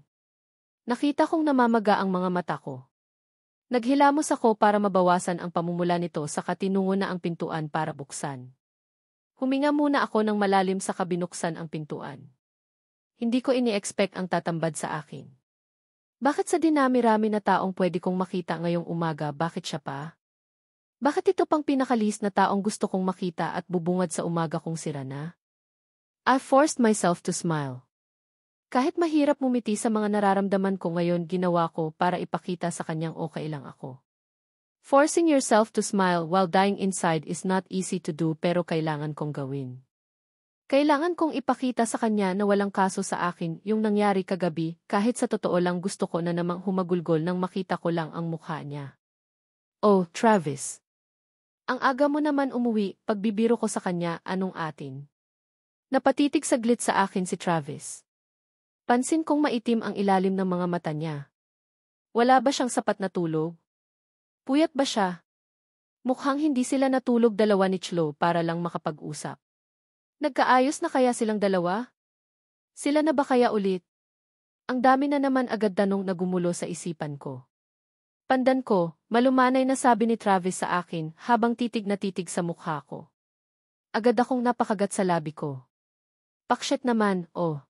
Nakita kong namamaga ang mga mata ko. Naghilamos ako para mabawasan ang pamumula nito saka tinungo na ang pintuan para buksan. Huminga muna ako ng malalim saka binuksan ang pintuan. Hindi ko ini-expect ang tatambad sa akin. Bakit sa dinami-rami na taong pwede kong makita ngayong umaga, bakit siya pa? Bakit ito pang pinakalis na taong gusto kong makita at bubungad sa umaga kong sira na? I forced myself to smile. Kahit mahirap mumiti sa mga nararamdaman ko ngayon, ginawa ko para ipakita sa kanyang okay lang ako. Forcing yourself to smile while dying inside is not easy to do pero kailangan kong gawin. Kailangan kong ipakita sa kanya na walang kaso sa akin yung nangyari kagabi kahit sa totoo lang gusto ko na namang humagulgol nang makita ko lang ang mukha niya. Oh, Travis. Ang aga mo naman umuwi, pagbibiro ko sa kanya, anong atin? Napatitig saglit sa akin si Travis. Pansin kong maitim ang ilalim ng mga mata niya. Wala ba siyang sapat na tulog? Puyat ba siya? Mukhang hindi sila natulog dalawa ni Chloe para lang makapag-usap. Nagkaayos na kaya silang dalawa? Sila na ba kaya ulit? Ang dami na naman agad tanong na gumulo sa isipan ko. Pandan ko, malumanay na sabi ni Travis sa akin habang titig na titig sa mukha ko. Agad akong napakagat sa labi ko. Paksyat naman, oh.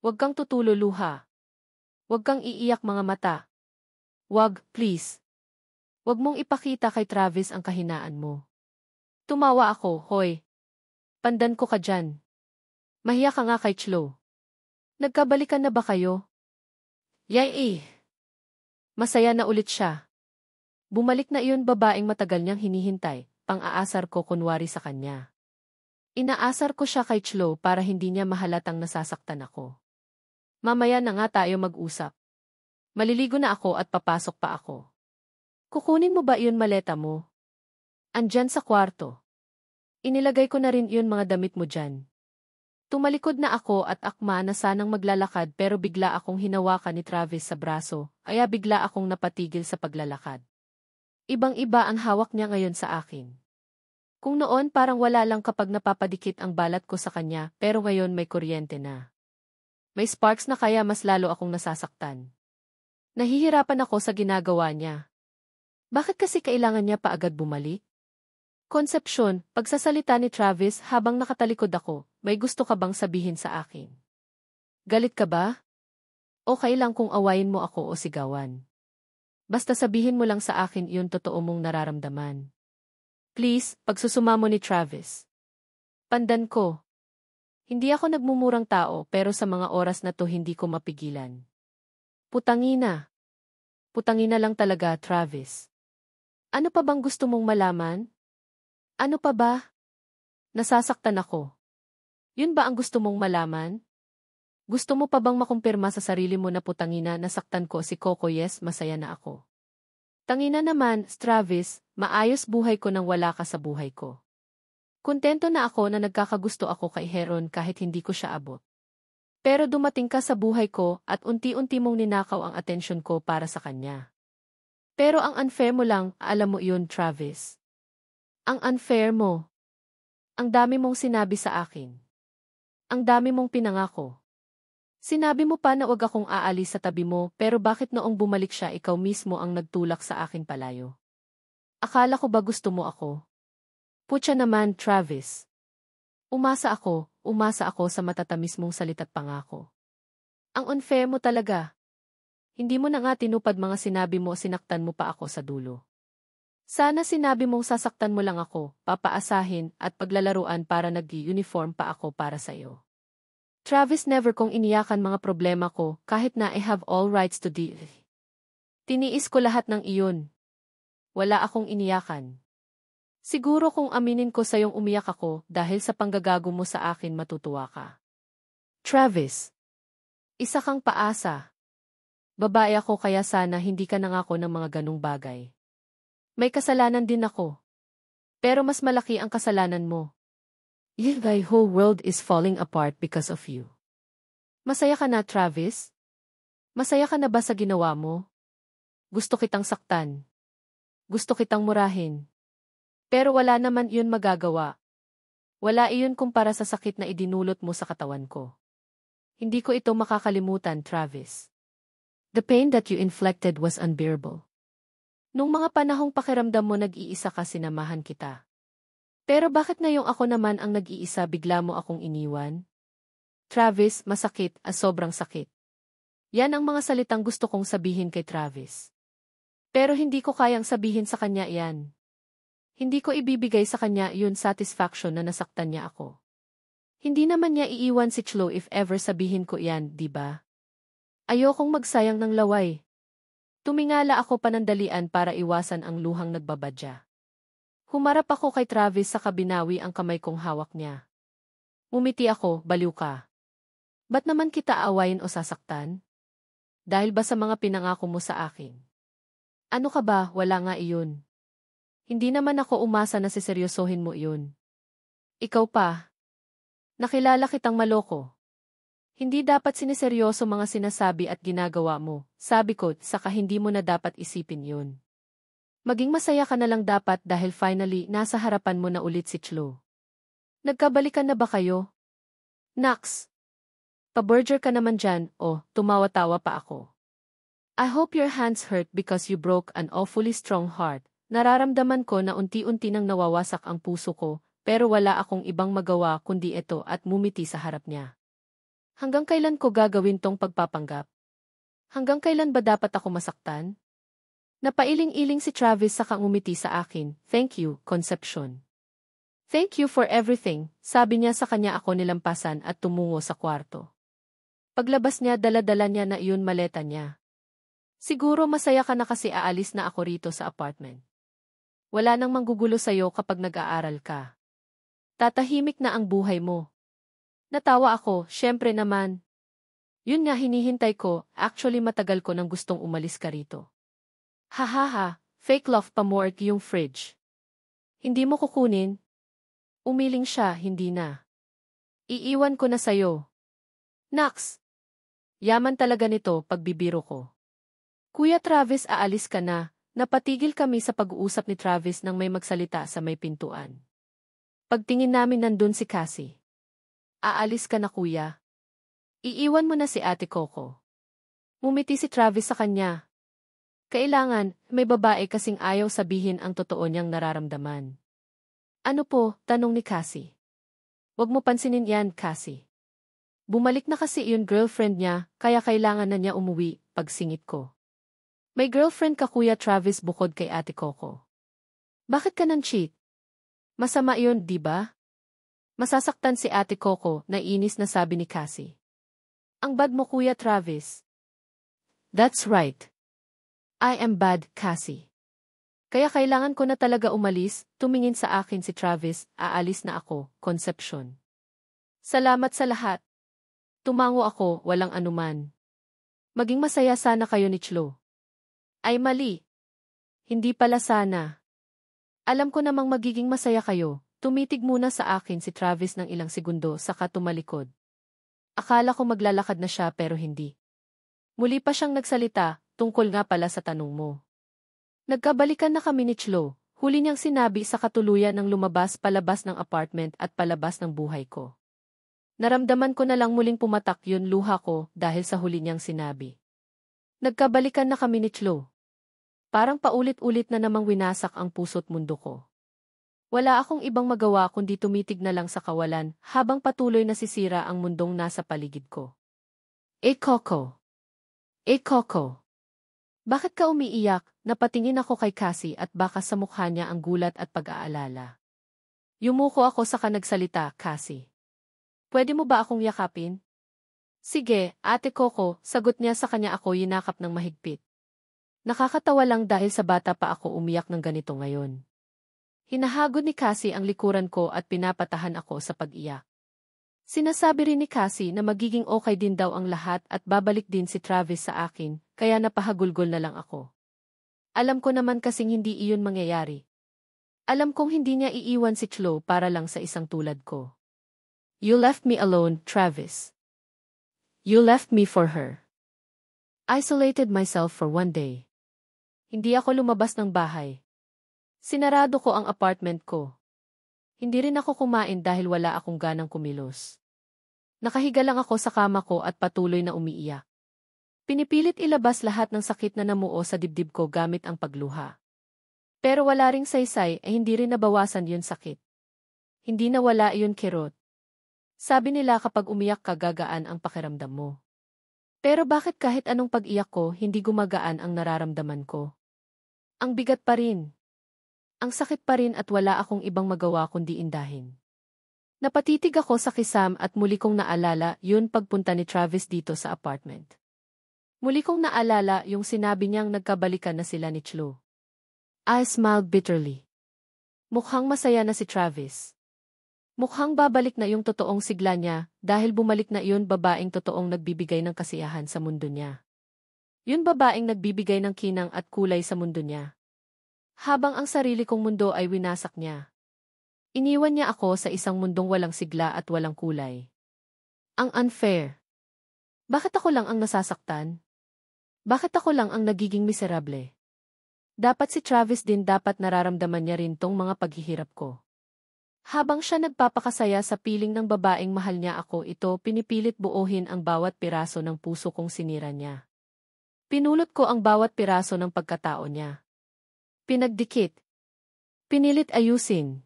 Huwag kang tutulo luha. Huwag kang iiyak mga mata. Huwag, please. Huwag mong ipakita kay Travis ang kahinaan mo. Tumawa ako, hoy. Pandan ko ka dyan. Mahiya ka nga kay Chloe. Nagkabalikan na ba kayo? Yay! Masaya na ulit siya. Bumalik na iyon babaeng matagal niyang hinihintay, pang-aasar ko kunwari sa kanya. Inaasar ko siya kay Chloe para hindi niya mahalatang nasasaktan ako. Mamaya na nga tayo mag-usap. Maliligo na ako at papasok pa ako. Kukunin mo ba iyon maleta mo? Andyan sa kwarto. Inilagay ko na rin iyon mga damit mo dyan. Tumalikod na ako at akma na sanang maglalakad pero bigla akong hinawakan ni Travis sa braso, kaya bigla akong napatigil sa paglalakad. Ibang-iba ang hawak niya ngayon sa akin. Kung noon parang wala lang kapag napapadikit ang balat ko sa kanya, pero ngayon may kuryente na. May sparks na kaya mas lalo akong nasasaktan. Nahihirapan ako sa ginagawa niya. Bakit kasi kailangan niya paagad bumalik? Konsepsyon, pagsasalita ni Travis habang nakatalikod ako, may gusto ka bang sabihin sa akin? Galit ka ba? Okay lang kung awayin mo ako o sigawan. Basta sabihin mo lang sa akin yun totoo mong nararamdaman. Please, pagsusuma mo ni Travis. Pandan ko. Hindi ako nagmumurang tao pero sa mga oras na to hindi ko mapigilan. Putangina. Putangina lang talaga, Travis. Ano pa bang gusto mong malaman? Ano pa ba? Nasasaktan ako. Yun ba ang gusto mong malaman? Gusto mo pa bang makumpirma sa sarili mo na putangina nasaktan ko si Coco? Yes, masaya na ako. Tangina naman, Travis, maayos buhay ko nang wala ka sa buhay ko. Kontento na ako na nagkakagusto ako kay Heron kahit hindi ko siya abot. Pero dumating ka sa buhay ko at unti-unti mong ninakaw ang atensyon ko para sa kanya. Pero ang unfair mo lang, alam mo iyon, Travis. Ang unfair mo. Ang dami mong sinabi sa akin. Ang dami mong pinangako. Sinabi mo pa na wag akong aalis sa tabi mo pero bakit noong bumalik siya ikaw mismo ang nagtulak sa akin palayo? Akala ko ba gusto mo ako? Putya naman, Travis. Umasa ako sa matatamis mong salita't pangako. Ang unfair mo talaga. Hindi mo na nga tinupad mga sinabi mo, sinaktan mo pa ako sa dulo. Sana sinabi mong sasaktan mo lang ako, papaasahin at paglalaruan para nag-uniform pa ako para sa iyo. Travis, never kong iniyakan mga problema ko kahit na I have all rights to deal. Tiniis ko lahat ng iyon. Wala akong iniyakan. Siguro kung aminin ko sa iyong umiyak ako dahil sa panggagago mo sa akin matutuwa ka. Travis. Isa kang paasa. Babae ako kaya sana hindi ka nangako ng mga ganung bagay. May kasalanan din ako. Pero mas malaki ang kasalanan mo. Thy whole world is falling apart because of you. Masaya ka na, Travis? Masaya ka na ba sa ginawa mo? Gusto kitang saktan. Gusto kitang murahin. Pero wala naman iyon magagawa. Wala iyon kumpara sa sakit na idinulot mo sa katawan ko. Hindi ko ito makakalimutan, Travis. The pain that you inflicted was unbearable. Nung mga panahong pakiramdam mo nag-iisa ka sinamahan kita. Pero bakit ngayong ako naman ang nag-iisa bigla mo akong iniwan? Travis, masakit, sobrang sakit. Yan ang mga salitang gusto kong sabihin kay Travis. Pero hindi ko kayang sabihin sa kanya yan. Hindi ko ibibigay sa kanya yun satisfaction na nasaktan niya ako. Hindi naman niya iiwan si Chloe if ever sabihin ko yan, di ba? Ayokong magsayang ng laway. Tumingala ako panandalian para iwasan ang luhang nagbabadya. Humarap ako kay Travis sa kabinawi ang kamay kong hawak niya. Umiti ako, baliw ka. Ba't naman kita aawayin o sasaktan? Dahil ba sa mga pinangako mo sa akin? Ano ka ba, wala nga iyon. Hindi naman ako umasa na siseryosohin mo iyon. Ikaw pa. Nakilala kitang maloko. Hindi dapat siniseryoso mga sinasabi at ginagawa mo, sabi ko, saka hindi mo na dapat isipin yun. Maging masaya ka na lang dapat dahil finally nasa harapan mo na ulit si Chloe. Nagkabalikan na ba kayo? Nax! Pa-burger ka naman dyan, tumawa-tawa pa ako. I hope your hands hurt because you broke an awfully strong heart. Nararamdaman ko na unti-unti nang nawawasak ang puso ko, pero wala akong ibang magawa kundi ito at mumiti sa harap niya. Hanggang kailan ko gagawin tong pagpapanggap? Hanggang kailan ba dapat ako masaktan? Napailing-iling si Travis saka umiti sa akin, thank you, Concepcion. Thank you for everything, sabi niya sa kanya ako nilampasan at tumungo sa kwarto. Paglabas niya dala-dala niya na iyon maleta niya. Siguro masaya ka na kasi aalis na ako rito sa apartment. Wala nang manggugulo sa'yo kapag nag-aaral ka. Tatahimik na ang buhay mo. Natawa ako, syempre naman. Yun nga hinihintay ko, actually matagal ko nang gustong umalis ka rito. Hahaha, fake love pa more yung fridge. Hindi mo kukunin? Umiling siya, hindi na. Iiwan ko na sa'yo. Nax! Yaman talaga nito pagbibiro ko. Kuya Travis, aalis ka na. Napatigil kami sa pag-uusap ni Travis nang may magsalita sa may pintuan. Pagtingin namin nandun si Cassie. Aalis ka na kuya. Iiwan mo na si Ate Coco. Ngumiti si Travis sa kanya. Kailangan, may babae kasing ayaw sabihin ang totoo niyang nararamdaman. Ano po? Tanong ni Cassie. Huwag mo pansinin yan, Cassie. Bumalik na kasi yung girlfriend niya, kaya kailangan na niya umuwi, pagsingit ko. May girlfriend ka Kuya Travis bukod kay Ate Coco. Bakit ka nang-cheat? Masama yun, di ba? Masasaktan si Ate Coco, nainis na sabi ni Cassie. Ang bad mo Kuya Travis. That's right. I am bad, Cassie. Kaya kailangan ko na talaga umalis, tumingin sa akin si Travis, aalis na ako, Concepcion. Salamat sa lahat. Tumango ako, walang anuman. Maging masaya sana kayo ni Chlo. Ay mali. Hindi pala sana. Alam ko namang magiging masaya kayo, tumitig muna sa akin si Travis ng ilang segundo saka tumalikod. Akala ko maglalakad na siya pero hindi. Muli pa siyang nagsalita, tungkol nga pala sa tanong mo. Nagkabalikan na kami ni Chlo, huli niyang sinabi sa katuluyan ng lumabas palabas ng apartment at palabas ng buhay ko. Naramdaman ko na lang muling pumatak yun luha ko dahil sa huli niyang sinabi. Nagkabalikan na kami ni Chlo. Parang paulit-ulit na namang winasak ang puso't mundo ko. Wala akong ibang magawa kundi tumitig na lang sa kawalan habang patuloy na sisira ang mundong nasa paligid ko. Coco. Coco. Bakit ka umiiyak? Napatingin ako kay Cassie at baka sa mukha niya ang gulat at pag-aalala. Yumuko ako sa nagsalita, Cassie. Pwede mo ba akong yakapin? Sige, Ate Coco, sagot niya sa kanya ako yinakap ng mahigpit. Nakakatawa lang dahil sa bata pa ako umiyak ng ganito ngayon. Hinahagod ni Cassie ang likuran ko at pinapatahan ako sa pag-iyak. Sinasabi rin ni Cassie na magiging okay din daw ang lahat at babalik din si Travis sa akin, kaya napahagulgol na lang ako. Alam ko naman kasing hindi iyon mangyayari. Alam kong hindi niya iiwan si Chlo para lang sa isang tulad ko. You left me alone, Travis. You left me for her. Isolated myself for one day. Hindi ako lumabas ng bahay. Sinarado ko ang apartment ko. Hindi rin ako kumain dahil wala akong ganang kumilos. Nakahiga lang ako sa kama ko at patuloy na umiiyak. Pinipilit ilabas lahat ng sakit na namuo sa dibdib ko gamit ang pagluha. Pero wala ring saysay ay hindi rin nabawasan yun sakit. Hindi nawala yun kirot. Sabi nila kapag umiyak ka gagaan ang pakiramdam mo. Pero bakit kahit anong pag-iyak ko hindi gumagaan ang nararamdaman ko? Ang bigat pa rin. Ang sakit pa rin at wala akong ibang magawa kundi indahin. Napatitig ako sa kisam at muli kong naalala yun pagpunta ni Travis dito sa apartment. Muli kong naalala yung sinabi niyang nagkabalikan na sila ni Chlo. I smiled bitterly. Mukhang masaya na si Travis. Mukhang babalik na yung totoong sigla niya dahil bumalik na yun babaeng totoong nagbibigay ng kasiyahan sa mundo niya. Yun babaeng nagbibigay ng kinang at kulay sa mundo niya. Habang ang sarili kong mundo ay winasak niya. Iniwan niya ako sa isang mundong walang sigla at walang kulay. Ang unfair. Bakit ako lang ang nasasaktan? Bakit ako lang ang nagiging miserable? Dapat si Travis din dapat nararamdaman niya rin tong mga paghihirap ko. Habang siya nagpapakasaya sa piling ng babaeng mahal niya ako ito pinipilit buuhin ang bawat piraso ng puso kong sinira niya. Pinulot ko ang bawat piraso ng pagkatao niya. Pinagdikit. Pinilit ayusin.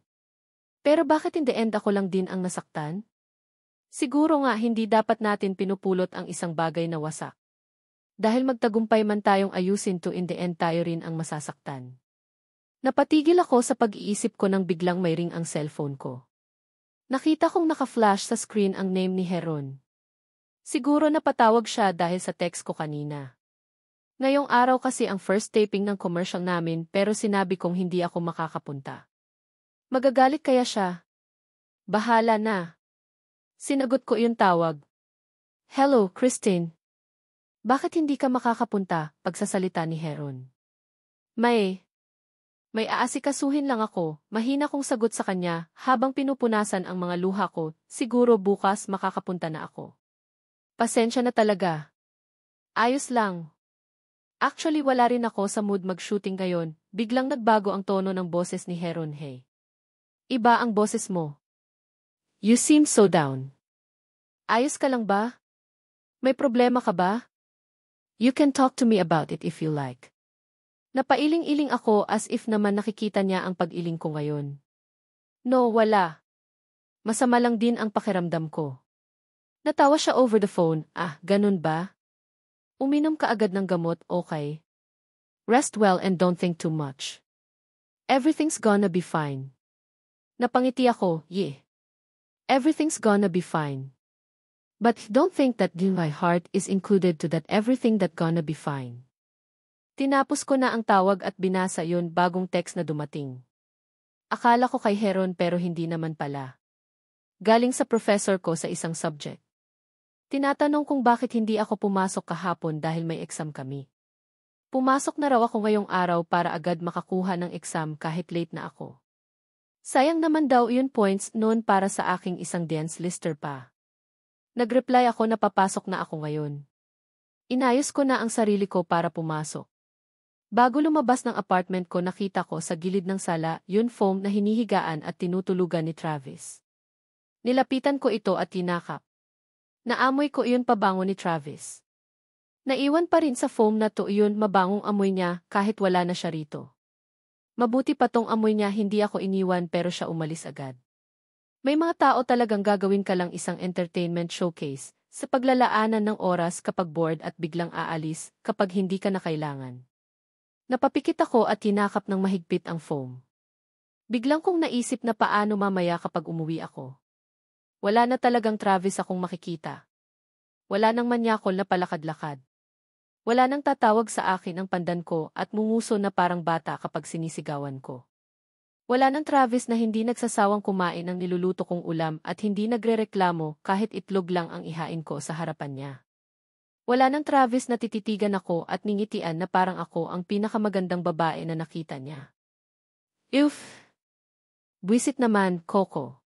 Pero bakit in the end ako lang din ang nasaktan? Siguro nga hindi dapat natin pinupulot ang isang bagay na wasak. Dahil magtagumpay man tayong ayusin to in the end tayo rin ang masasaktan. Napatigil ako sa pag-iisip ko nang biglang may ring ang cellphone ko. Nakita kong naka-flash sa screen ang name ni Heron. Siguro napatawag siya dahil sa text ko kanina. Ngayong araw kasi ang first taping ng commercial namin pero sinabi kong hindi ako makakapunta. Magagalit kaya siya? Bahala na. Sinagot ko yung tawag. Hello, Christine. Bakit hindi ka makakapunta? Pagsasalita ni Heron. May May aasikasuhin lang ako, mahina kong sagot sa kanya, habang pinupunasan ang mga luha ko, siguro bukas makakapunta na ako. Pasensya na talaga. Ayos lang. Actually wala rin ako sa mood mag-shooting ngayon, biglang nagbago ang tono ng boses ni Heronhei. Iba ang boses mo. You seem so down. Ayos ka lang ba? May problema ka ba? You can talk to me about it if you like. Napailing-iling ako as if naman nakikita niya ang pag-iling ko ngayon. No, wala. Masama lang din ang pakiramdam ko. Natawa siya over the phone, ganun ba? Uminom ka agad ng gamot, okay? Rest well and don't think too much. Everything's gonna be fine. Napangiti ako, yeah. Everything's gonna be fine. But don't think that my heart is included to that everything that gonna be fine. Tinapos ko na ang tawag at binasa yon bagong text na dumating. Akala ko kay Heron pero hindi naman pala. Galing sa professor ko sa isang subject. Tinatanong kung bakit hindi ako pumasok kahapon dahil may exam kami. Pumasok na raw ako ngayong araw para agad makakuha ng exam kahit late na ako. Sayang naman daw yun points noon para sa aking isang dance lister pa. Nagreply ako na papasok na ako ngayon. Inayos ko na ang sarili ko para pumasok. Bago lumabas ng apartment ko nakita ko sa gilid ng sala yun foam na hinihigaan at tinutulugan ni Travis. Nilapitan ko ito at tinakap. Naamoy ko iyon pabango ni Travis. Naiwan pa rin sa foam na to iyon mabangong amoy niya kahit wala na siya rito. Mabuti pa tong amoy niya hindi ako iniwan pero siya umalis agad. May mga tao talagang gagawin ka lang isang entertainment showcase sa paglalaanan ng oras kapag bored at biglang aalis kapag hindi ka na kailangan. Napapikit ako at tinakap ng mahigpit ang foam. Biglang kong naisip na paano mamaya kapag umuwi ako. Wala na talagang Travis akong makikita. Wala nang manyakol na palakad-lakad. Wala nang tatawag sa akin ang pandan ko at munguso na parang bata kapag sinisigawan ko. Wala nang Travis na hindi nagsasawang kumain ng niluluto kong ulam at hindi nagrereklamo kahit itlog lang ang ihain ko sa harapan niya. Wala nang Travis na tititigan ako at ningitian na parang ako ang pinakamagandang babae na nakita niya. Oof! Buwisit naman, Coco.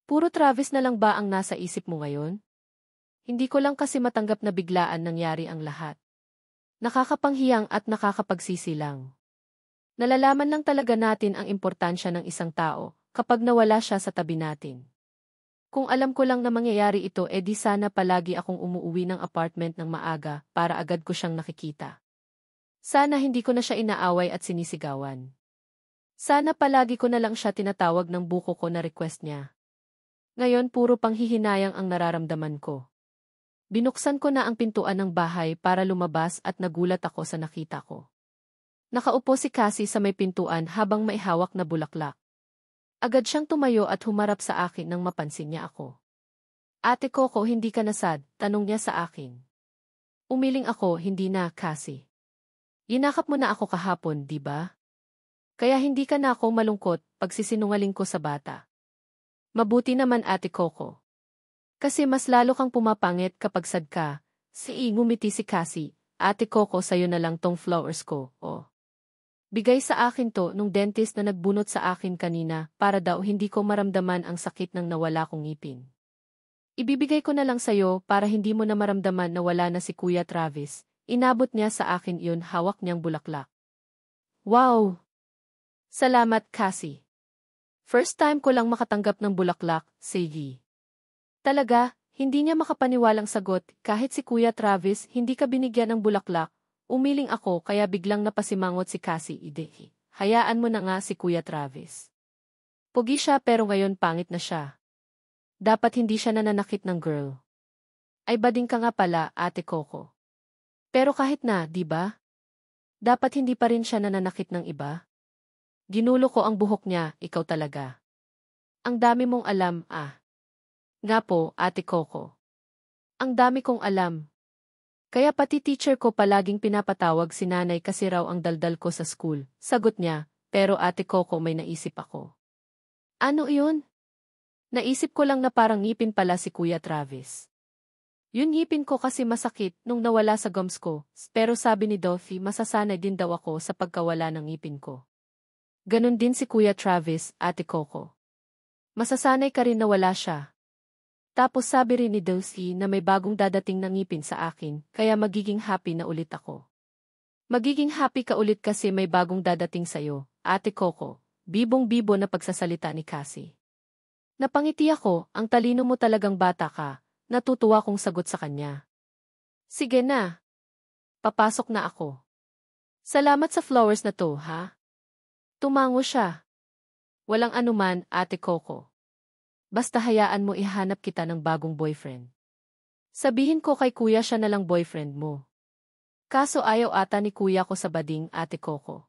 Puro Travis na lang ba ang nasa isip mo ngayon? Hindi ko lang kasi matanggap na biglaan nangyari ang lahat. Nakakapanghiyang at nakakapagsisi lang. Nalalaman lang talaga natin ang importansya ng isang tao kapag nawala siya sa tabi natin. Kung alam ko lang na mangyayari ito di sana palagi akong umuuwi ng apartment ng maaga para agad ko siyang nakikita. Sana hindi ko na siya inaaway at sinisigawan. Sana palagi ko na lang siya tinatawag ng buko ko na request niya. Ngayon puro panghihinayang ang nararamdaman ko. Binuksan ko na ang pintuan ng bahay para lumabas at nagulat ako sa nakita ko. Nakaupo si Cassie sa may pintuan habang may hawak na bulaklak. Agad siyang tumayo at humarap sa akin nang mapansin niya ako. Ate Coco, hindi ka na sad? Tanong niya sa akin. Umiling ako, hindi na, Cassie. Yinakap mo na ako kahapon, di ba? Kaya hindi ka na ako malungkot pag sisinungaling ko sa bata. Mabuti naman Ate Coco. Kasi mas lalo kang pumapangit kapag sad ka. Ngumiti si Cassie. Ate Coco, sayo na lang tong flowers ko, oh. Bigay sa akin to nung dentist na nagbunot sa akin kanina para daw hindi ko maramdaman ang sakit ng nawala kong ngipin. Ibibigay ko na lang sa'yo para hindi mo na maramdaman na wala na si Kuya Travis. Inabot niya sa akin iyon hawak niyang bulaklak. Wow! Salamat, Cassie. First time ko lang makatanggap ng bulaklak, sige. Talaga, hindi niya makapaniwalang sagot kahit si Kuya Travis hindi ka binigyan ng bulaklak. Umiling ako kaya biglang napasimangot si Cassie. Hayaan mo na nga si Kuya Travis. Pogi siya pero ngayon pangit na siya. Dapat hindi siya nananakit ng girl. Ay bading ka nga pala, Ate Coco. Pero kahit na, di ba? Dapat hindi pa rin siya nananakit ng iba. Ginulo ko ang buhok niya, ikaw talaga. Ang dami mong alam, Nga po, Ate Coco. Ang dami kong alam. Kaya pati teacher ko palaging pinapatawag si nanay kasi raw ang daldal ko sa school. Sagot niya, pero Ate Coco may naisip ako. Ano iyon? Naisip ko lang na parang ngipin pala si Kuya Travis. Yun ngipin ko kasi masakit nung nawala sa gums ko, pero sabi ni Dolphy masasanay din daw ako sa pagkawala ng ngipin ko. Ganon din si Kuya Travis, Ate Coco. Masasanay ka rin na wala siya. Tapos sabi rin ni Dulcie na may bagong dadating na ngipin sa akin, kaya magiging happy na ulit ako. Magiging happy ka ulit kasi may bagong dadating sa'yo, Ate Coco, bibong-bibo na pagsasalita ni Cassie. Napangiti ako, ang talino mo talagang bata ka, natutuwa kong sagot sa kanya. Sige na. Papasok na ako. Salamat sa flowers na to, ha? Tumango siya. Walang anuman, Ate Coco. Basta hayaan mo ihanap kita ng bagong boyfriend. Sabihin ko kay kuya siya na lang boyfriend mo. Kaso ayaw ata ni kuya ko sa bading, Ate Coco.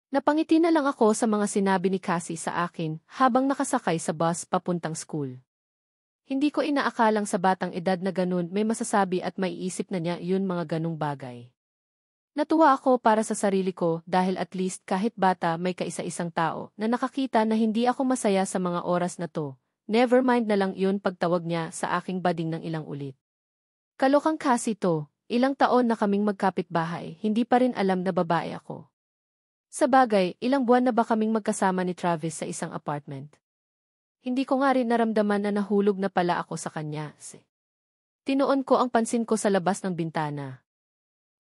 Napangiti na lang ako sa mga sinabi ni Cassie sa akin habang nakasakay sa bus papuntang school. Hindi ko inaakalang sa batang edad na ganun may masasabi at maiisip na niya yun mga ganung bagay. Natuwa ako para sa sarili ko dahil at least kahit bata may kaisa-isang tao na nakakita na hindi ako masaya sa mga oras na to. Never mind na lang yun pagtawag niya sa aking bading ng ilang ulit. Kalokang Cassie to, ilang taon na kaming magkapitbahay, hindi pa rin alam na babae ako. Sa bagay, ilang buwan na ba kaming magkasama ni Travis sa isang apartment? Hindi ko nga rin naramdaman na nahulog na pala ako sa kanya. Tinuon ko ang pansin ko sa labas ng bintana.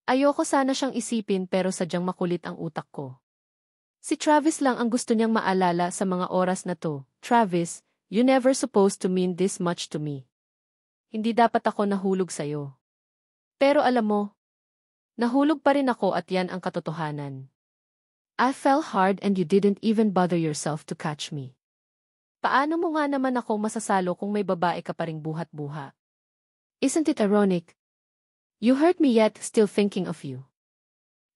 Ayoko sana siyang isipin pero sadyang makulit ang utak ko. Si Travis lang ang gusto niyang maalala sa mga oras na to. Travis, you never supposed to mean this much to me. Hindi dapat ako nahulog sa'yo. Pero alam mo, nahulog pa rin ako at yan ang katotohanan. I fell hard and you didn't even bother yourself to catch me. Paano mo nga naman ako masasalo kung may babae ka pa ring buhat-buha? Isn't it ironic? You hurt me yet still thinking of you.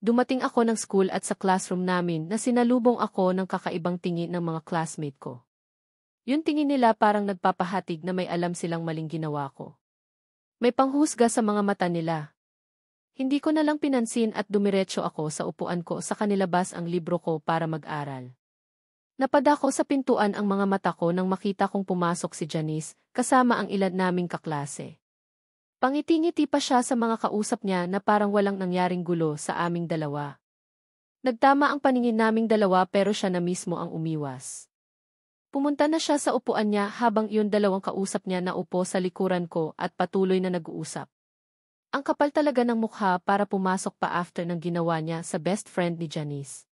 Dumating ako ng school at sa classroom namin na sinalubong ako ng kakaibang tingin ng mga classmate ko. Yung tingin nila parang nagpapahatig na may alam silang maling ginawa ko. May panghusga sa mga mata nila. Hindi ko na lang pinansin at dumiretso ako sa upuan ko sa kanilabas ang libro ko para mag-aral. Napadako sa pintuan ang mga mata ko nang makita kong pumasok si Janice kasama ang ilan naming kaklase. Pangiti-ngiti pa siya sa mga kausap niya na parang walang nangyaring gulo sa aming dalawa. Nagtama ang paningin naming dalawa pero siya na mismo ang umiwas. Pumunta na siya sa upuan niya habang iyon dalawang kausap niya na upo sa likuran ko at patuloy na nag-uusap. Ang kapal talaga ng mukha para pumasok pa after ng ginawa niya sa best friend ni Janice.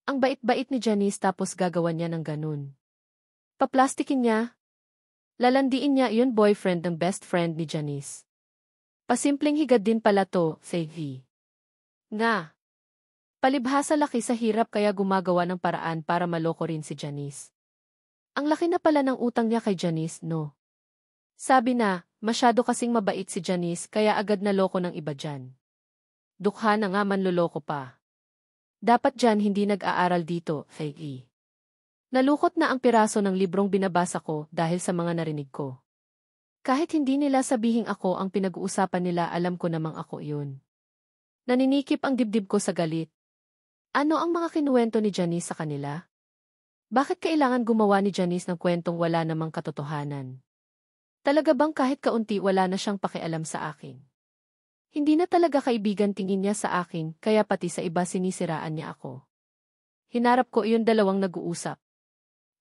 Ang bait-bait ni Janice tapos gagawan niya ng ganun. Paplastikin niya. Lalandiin niya yun boyfriend ng best friend ni Janice. Pasimpleng higad din pala to, say he. Nga. Palibhasa laki sa hirap kaya gumagawa ng paraan para maloko rin si Janice. Ang laki na pala ng utang niya kay Janice, no? Sabi na, masyado kasing mabait si Janice kaya agad naloko ng iba dyan. Dukha na nga manloloko pa. Dapat dyan hindi nag-aaral dito, Faye. Nalukot na ang piraso ng librong binabasa ko dahil sa mga narinig ko. Kahit hindi nila sabihing ako ang pinag-uusapan nila alam ko namang ako yun. Naninikip ang dibdib ko sa galit. Ano ang mga kinuwento ni Janice sa kanila? Bakit kailangan gumawa ni Janice ng kwentong wala namang katotohanan? Talaga bang kahit kaunti wala na siyang pakialam sa akin? Hindi na talaga kaibigan tingin niya sa akin, kaya pati sa iba sinisiraan niya ako. Hinarap ko iyon dalawang nag-uusap.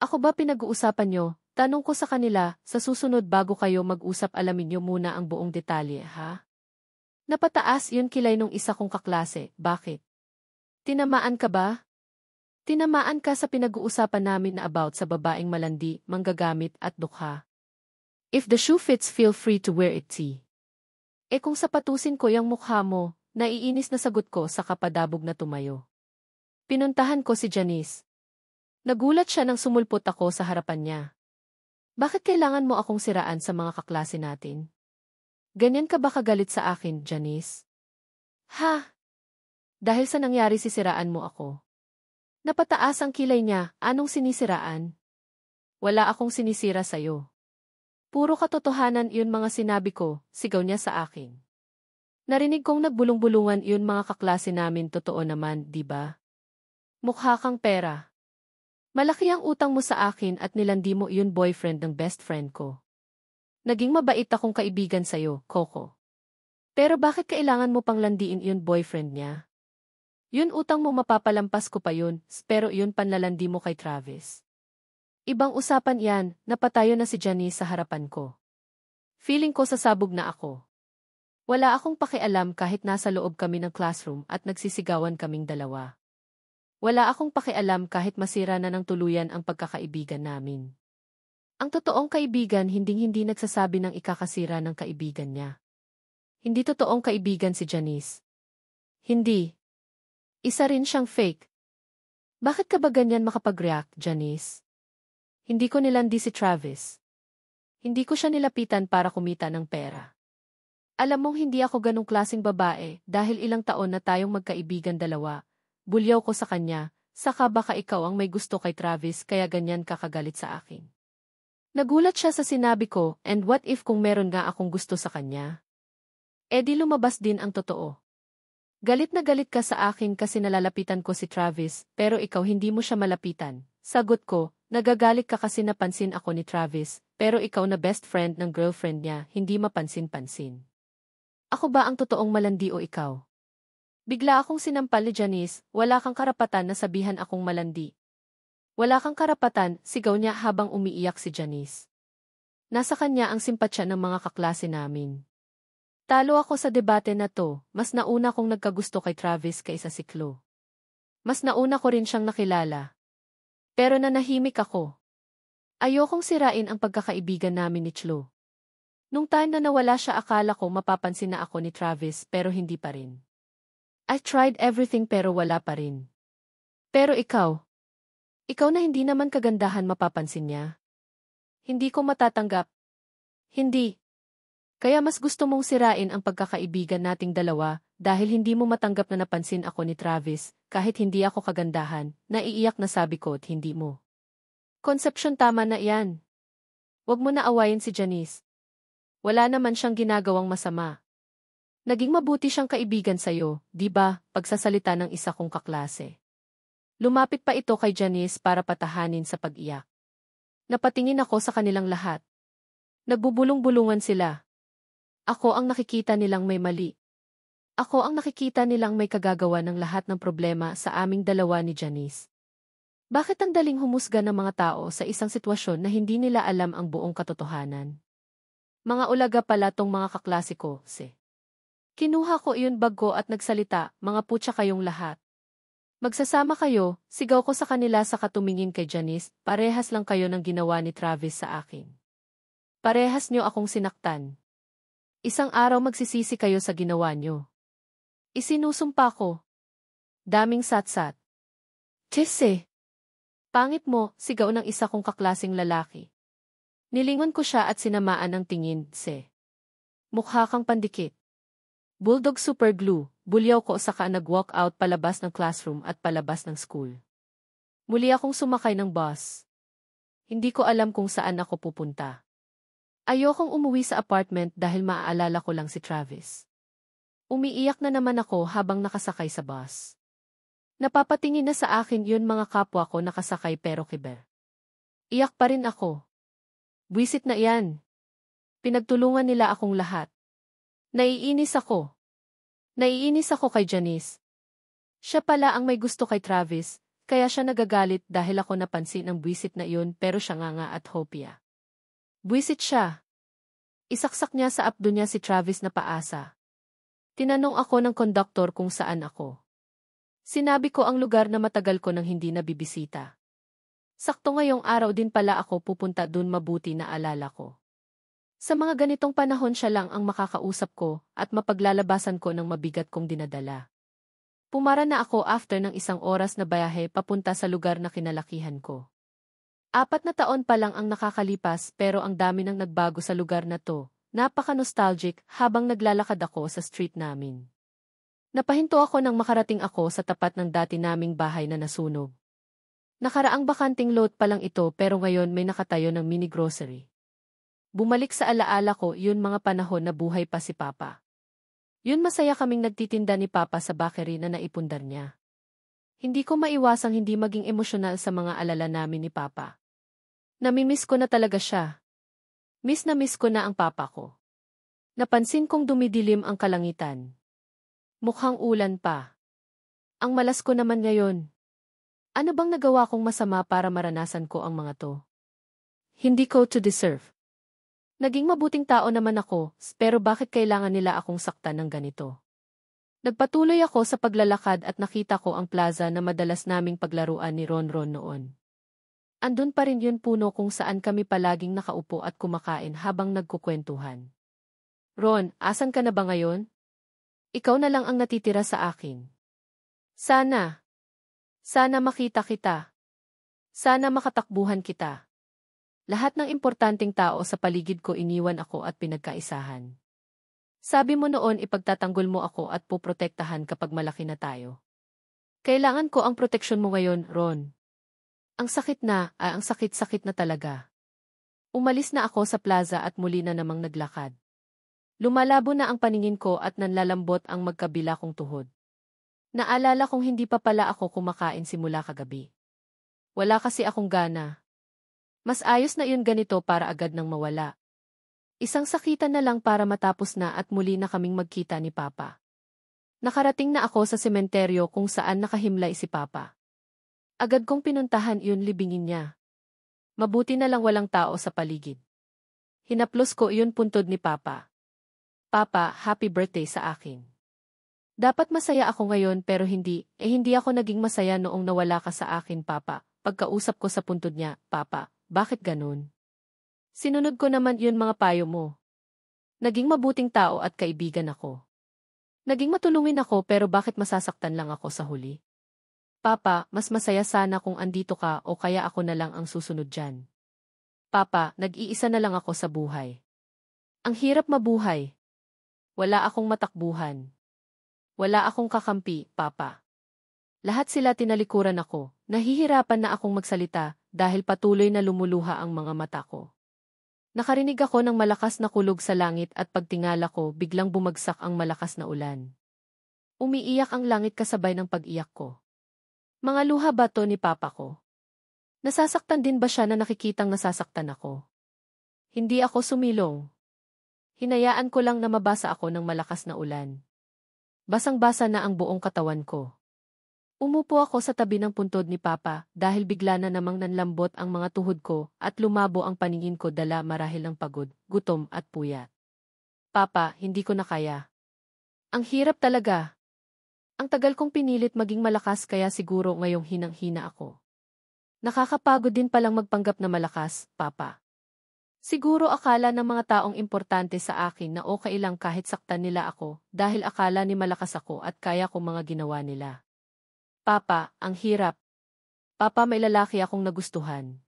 Ako ba pinag-uusapan niyo? Tanong ko sa kanila, sa susunod bago kayo mag-usap alamin niyo muna ang buong detalye, ha? Napataas yun kilay nung isa kong kaklase, bakit? Tinamaan ka ba? Tinamaan ka sa pinag-uusapan namin na about sa babaeng malandi, manggagamit at dukha. If the shoe fits feel free to wear it, see. Kung sapatusin ko yung mukha mo, naiinis na sagot ko sa kapadabog na tumayo. Pinuntahan ko si Janice. Nagulat siya nang sumulpot ako sa harapan niya. Bakit kailangan mo akong siraan sa mga kaklase natin? Ganyan ka ba kagalit sa akin, Janice? Ha? Dahil sa nangyari sisiraan mo ako. Napataas ang kilay niya, anong sinisiraan? Wala akong sinisira sa'yo. Puro katotohanan yun mga sinabi ko, sigaw niya sa akin. Narinig kong nagbulong-bulungan yun mga kaklase namin totoo naman, di ba? Mukha kang pera. Malaki ang utang mo sa akin at nilandi mo yun boyfriend ng best friend ko. Naging mabait akong kaibigan sa'yo, Coco. Pero bakit kailangan mo pang landiin yun boyfriend niya? Yun utang mo mapapalampas ko pa yun, pero yun panlalandi mo kay Travis. Ibang usapan yan, napatayo na si Janice sa harapan ko. Feeling ko sasabog na ako. Wala akong pakialam kahit nasa loob kami ng classroom at nagsisigawan kaming dalawa. Wala akong pakialam kahit masira na ng tuluyan ang pagkakaibigan namin. Ang totoong kaibigan hinding-hindi nagsasabi ng ikakasira ng kaibigan niya. Hindi totoong kaibigan si Janice. Hindi. Isa rin siyang fake. Bakit ka ba ganyan makapag-react, Janice? Hindi ko nilandi si Travis. Hindi ko siya nilapitan para kumita ng pera. Alam mong hindi ako ganong klaseng babae dahil ilang taon na tayong magkaibigan dalawa. Bulyaw ko sa kanya, saka baka ikaw ang may gusto kay Travis kaya ganyan kakagalit sa akin. Nagulat siya sa sinabi ko, and what if kung meron nga akong gusto sa kanya? E di lumabas din ang totoo. Galit na galit ka sa akin kasi nalalapitan ko si Travis, pero ikaw hindi mo siya malapitan. Sagot ko, nagagalit ka kasi napansin ako ni Travis, pero ikaw na best friend ng girlfriend niya, hindi mapansin-pansin. Ako ba ang totoong malandi o ikaw? Bigla akong sinampal ni Janice, wala kang karapatan na sabihan akong malandi. Wala kang karapatan, sigaw niya habang umiiyak si Janice. Nasa kanya ang simpatsya ng mga kaklase namin. Talo ako sa debate na to, mas nauna kong nagkagusto kay Travis kaysa si Chloe. Mas nauna ko rin siyang nakilala. Pero nanahimik ako. Ayokong sirain ang pagkakaibigan namin ni Chloe. Nung time na nawala siya akala ko mapapansin na ako ni Travis pero hindi pa rin. I tried everything pero wala pa rin. Pero ikaw na hindi naman kagandahan mapapansin niya. Hindi ko matatanggap. Hindi. Kaya mas gusto mong sirain ang pagkakaibigan nating dalawa dahil hindi mo matanggap na napansin ako ni Travis kahit hindi ako kagandahan, naiiyak na sabi ko at hindi mo. Konsepsyon tama na yan. Huwag mo na awayin si Janice. Wala naman siyang ginagawang masama. Naging mabuti siyang kaibigan sa'yo, di ba, pagsasalita ng isa kong kaklase. Lumapit pa ito kay Janice para patahanin sa pag-iyak. Napatingin ako sa kanilang lahat. Nagbubulong-bulungan sila. Ako ang nakikita nilang may mali. Ako ang nakikita nilang may kagagawa ng lahat ng problema sa aming dalawa ni Janice. Bakit ang daling humusga ng mga tao sa isang sitwasyon na hindi nila alam ang buong katotohanan? Mga ulaga pala tong mga kaklase ko, Kinuha ko iyon bag ko at nagsalita, mga putya kayong lahat. Magsasama kayo, sigaw ko sa kanila sa katumingin kay Janice, parehas lang kayo ng ginawa ni Travis sa akin. Parehas niyo akong sinaktan. Isang araw magsisisi kayo sa ginawa niyo. Isinusumpa ko. Daming satsat. Tisse! Pangit mo, sigaw ng isa kong kaklaseng lalaki. Nilingon ko siya at sinamaan ng tingin, Mukha kang pandikit. Bulldog super glue, bulyaw ko saka nag-walk out palabas ng classroom at palabas ng school. Muli akong sumakay ng bus. Hindi ko alam kung saan ako pupunta. Ayokong umuwi sa apartment dahil maaalala ko lang si Travis. Umiiyak na naman ako habang nakasakay sa bus. Napapatingin na sa akin yun mga kapwa ko nakasakay pero kiber. Iyak pa rin ako. Buwisit na iyan. Pinagtulungan nila akong lahat. Naiinis ako. Naiinis ako kay Janice. Siya pala ang may gusto kay Travis, kaya siya nagagalit dahil ako napansin ang buwisit na iyon pero siya nga at hopya. Buwisit siya. Isaksak niya sa abdo niya si Travis na paasa. Tinanong ako ng konduktor kung saan ako. Sinabi ko ang lugar na matagal ko nang hindi nabibisita. Sakto ngayong araw din pala ako pupunta dun mabuti na alala ko. Sa mga ganitong panahon siya lang ang makakausap ko at mapaglalabasan ko ng mabigat kong dinadala. Pumara na ako after ng 1 oras na bayahe papunta sa lugar na kinalakihan ko. 4 na taon pa lang ang nakakalipas pero ang dami nang nagbago sa lugar na to. Napaka-nostalgic habang naglalakad ako sa street namin. Napahinto ako nang makarating ako sa tapat ng dati naming bahay na nasunog. Nakaraang bakanting lot pa lang ito pero ngayon may nakatayo ng mini grocery. Bumalik sa alaala ko yun mga panahon na buhay pa si Papa. Yun masaya kaming nagtitinda ni Papa sa bakery na naipundar niya. Hindi ko maiwasang hindi maging emosyonal sa mga alala namin ni Papa. Namimiss ko na talaga siya. Miss na miss ko na ang Papa ko. Napansin kong dumidilim ang kalangitan. Mukhang ulan pa. Ang malas ko naman ngayon. Ano bang nagawa kong masama para maranasan ko ang mga to? Hindi ko to deserve. Naging mabuting tao naman ako, pero bakit kailangan nila akong saktan ng ganito? Nagpatuloy ako sa paglalakad at nakita ko ang plaza na madalas naming paglaruan ni Ronron noon. Andun pa rin yun puno kung saan kami palaging nakaupo at kumakain habang nagkukwentuhan. Ron, asan ka na ba ngayon? Ikaw na lang ang natitira sa akin. Sana makita kita. Sana makatakbuhan kita. Lahat ng importanteng tao sa paligid ko iniwan ako at pinagkaisahan. Sabi mo noon ipagtatanggol mo ako at poprotektahan kapag malaki na tayo. Kailangan ko ang proteksyon mo ngayon, Ron. Ang sakit na, ang sakit-sakit na talaga. Umalis na ako sa plaza at muli na namang naglakad. Lumalabo na ang paningin ko at nanlalambot ang magkabila kong tuhod. Naalala kong hindi pa pala ako kumakain simula kagabi. Wala kasi akong gana. Mas ayos na yun ganito para agad nang mawala. Isang sakitan na lang para matapos na at muli na kaming magkita ni Papa. Nakarating na ako sa sementeryo kung saan nakahimlay si Papa. Agad kong pinuntahan yun libingin niya. Mabuti na lang walang tao sa paligid. Hinaplos ko yun puntod ni Papa. Papa, happy birthday sa akin. Dapat masaya ako ngayon pero hindi ako naging masaya noong nawala ka sa akin, Papa. Pagkausap ko sa puntod niya, Papa, bakit ganun? Sinunod ko naman yun mga payo mo. Naging mabuting tao at kaibigan ako. Naging matulungin ako pero bakit masasaktan lang ako sa huli? Papa, mas masaya sana kung andito ka o kaya ako na lang ang susunod dyan. Papa, nag-iisa na lang ako sa buhay. Ang hirap mabuhay. Wala akong matakbuhan. Wala akong kakampi, Papa. Lahat sila tinalikuran ako. Nahihirapan na akong magsalita dahil patuloy na lumuluha ang mga mata ko. Nakarinig ako ng malakas na kulog sa langit at pagtingala ko biglang bumagsak ang malakas na ulan. Umiiyak ang langit kasabay ng pag-iyak ko. Mga luha ba to ni Papa ko? Nasasaktan din ba siya na nakikitang nasasaktan ako? Hindi ako sumilong. Hinayaan ko lang na mabasa ako ng malakas na ulan. Basang-basa na ang buong katawan ko. Umupo ako sa tabi ng puntod ni Papa dahil bigla na namang nanlambot ang mga tuhod ko at lumabo ang paningin ko dala marahil ng pagod, gutom at puyat. Papa, hindi ko na kaya. Ang hirap talaga. Ang tagal kong pinilit maging malakas kaya siguro ngayong hinang-hina ako. Nakakapagod din palang magpanggap na malakas, Papa. Siguro akala ng mga taong importante sa akin na okay lang kahit saktan nila ako dahil akala ni malakas ako at kaya ko mga ginawa nila. Papa, ang hirap. Papa, may lalaki akong nagustuhan.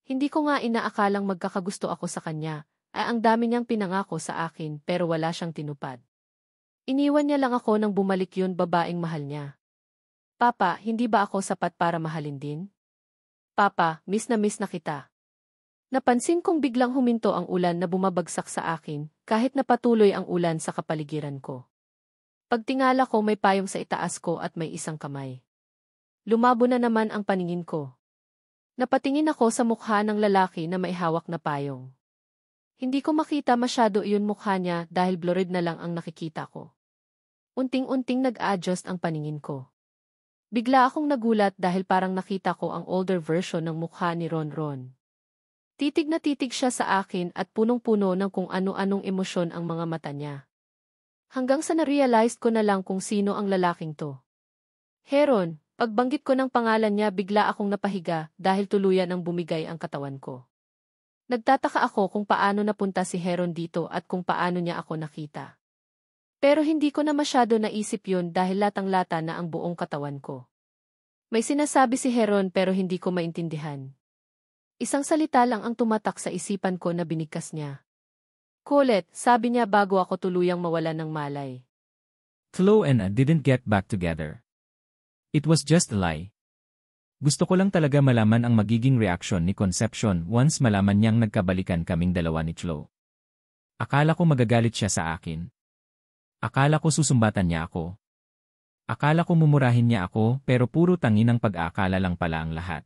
Hindi ko nga inaakalang magkakagusto ako sa kanya, ay ang dami niyang pinangako sa akin pero wala siyang tinupad. Iniwan niya lang ako nang bumalik yun babaeng mahal niya. Papa, hindi ba ako sapat para mahalin din? Papa, miss na kita. Napansin kong biglang huminto ang ulan na bumabagsak sa akin kahit napatuloy ang ulan sa kapaligiran ko. Pagtingala ko may payong sa itaas ko at may isang kamay. Lumabo na naman ang paningin ko. Napatingin ako sa mukha ng lalaki na may hawak na payong. Hindi ko makita masyado iyon mukha niya dahil blurred na lang ang nakikita ko. Unting-unting nag-adjust ang paningin ko. Bigla akong nagulat dahil parang nakita ko ang older version ng mukha ni Ronron. Titig na titig siya sa akin at punong-puno ng kung ano-anong emosyon ang mga mata niya. Hanggang sa na-realize ko na lang kung sino ang lalaking to. Heron, pagbanggit ko ng pangalan niya bigla akong napahiga dahil tuluyan ang bumigay ang katawan ko. Nagtataka ako kung paano napunta si Heron dito at kung paano niya ako nakita. Pero hindi ko na masyado naisip yun dahil latang-lata na ang buong katawan ko. May sinasabi si Heron pero hindi ko maintindihan. Isang salita lang ang tumatak sa isipan ko na binigkas niya. Colette, sabi niya bago ako tuluyang mawalan ng malay. Flo and I didn't get back together. It was just a lie. Gusto ko lang talaga malaman ang magiging reaksyon ni Concepcion once malaman niyang nagkabalikan kaming dalawa ni Flo. Akala ko magagalit siya sa akin. Akala ko susumbatan niya ako. Akala ko mumurahin niya ako pero puro tanginang pag-aakala lang pala ang lahat.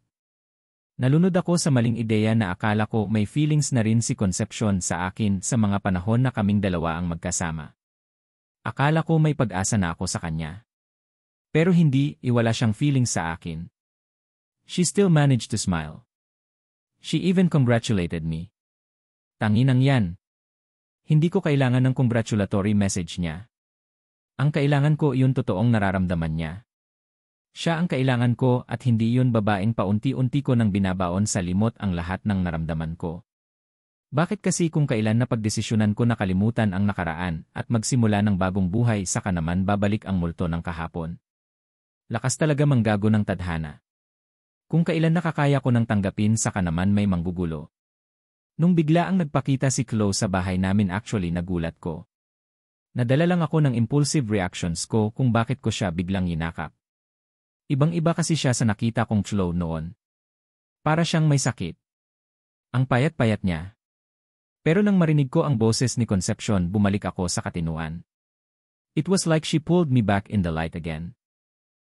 Nalunod ako sa maling ideya na akala ko may feelings na rin si Concepcion sa akin sa mga panahon na kaming dalawa ang magkasama. Akala ko may pag-asa na ako sa kanya. Pero hindi, iwala siyang feelings sa akin. She still managed to smile. She even congratulated me. Tanginang yan. Hindi ko kailangan ng congratulatory message niya. Ang kailangan ko yun totoong nararamdaman niya. Siya ang kailangan ko at hindi yun babaeng paunti-unti ko nang binabaon sa limot ang lahat ng naramdaman ko. Bakit kasi kung kailan napagdesisyonan ko nakalimutan ang nakaraan at magsimula ng bagong buhay saka naman babalik ang multo ng kahapon? Lakas talaga manggago ng tadhana. Kung kailan nakakaya ko nang tanggapin saka naman may manggugulo. Nung bigla ang nagpakita si Chloe sa bahay namin actually nagulat ko. Nadala lang ako ng impulsive reactions ko kung bakit ko siya biglang yinakap. Ibang-iba kasi siya sa nakita kong Chloe noon. Para siyang may sakit. Ang payat-payat niya. Pero nang marinig ko ang boses ni Concepcion bumalik ako sa katinuan. It was like she pulled me back in the light again.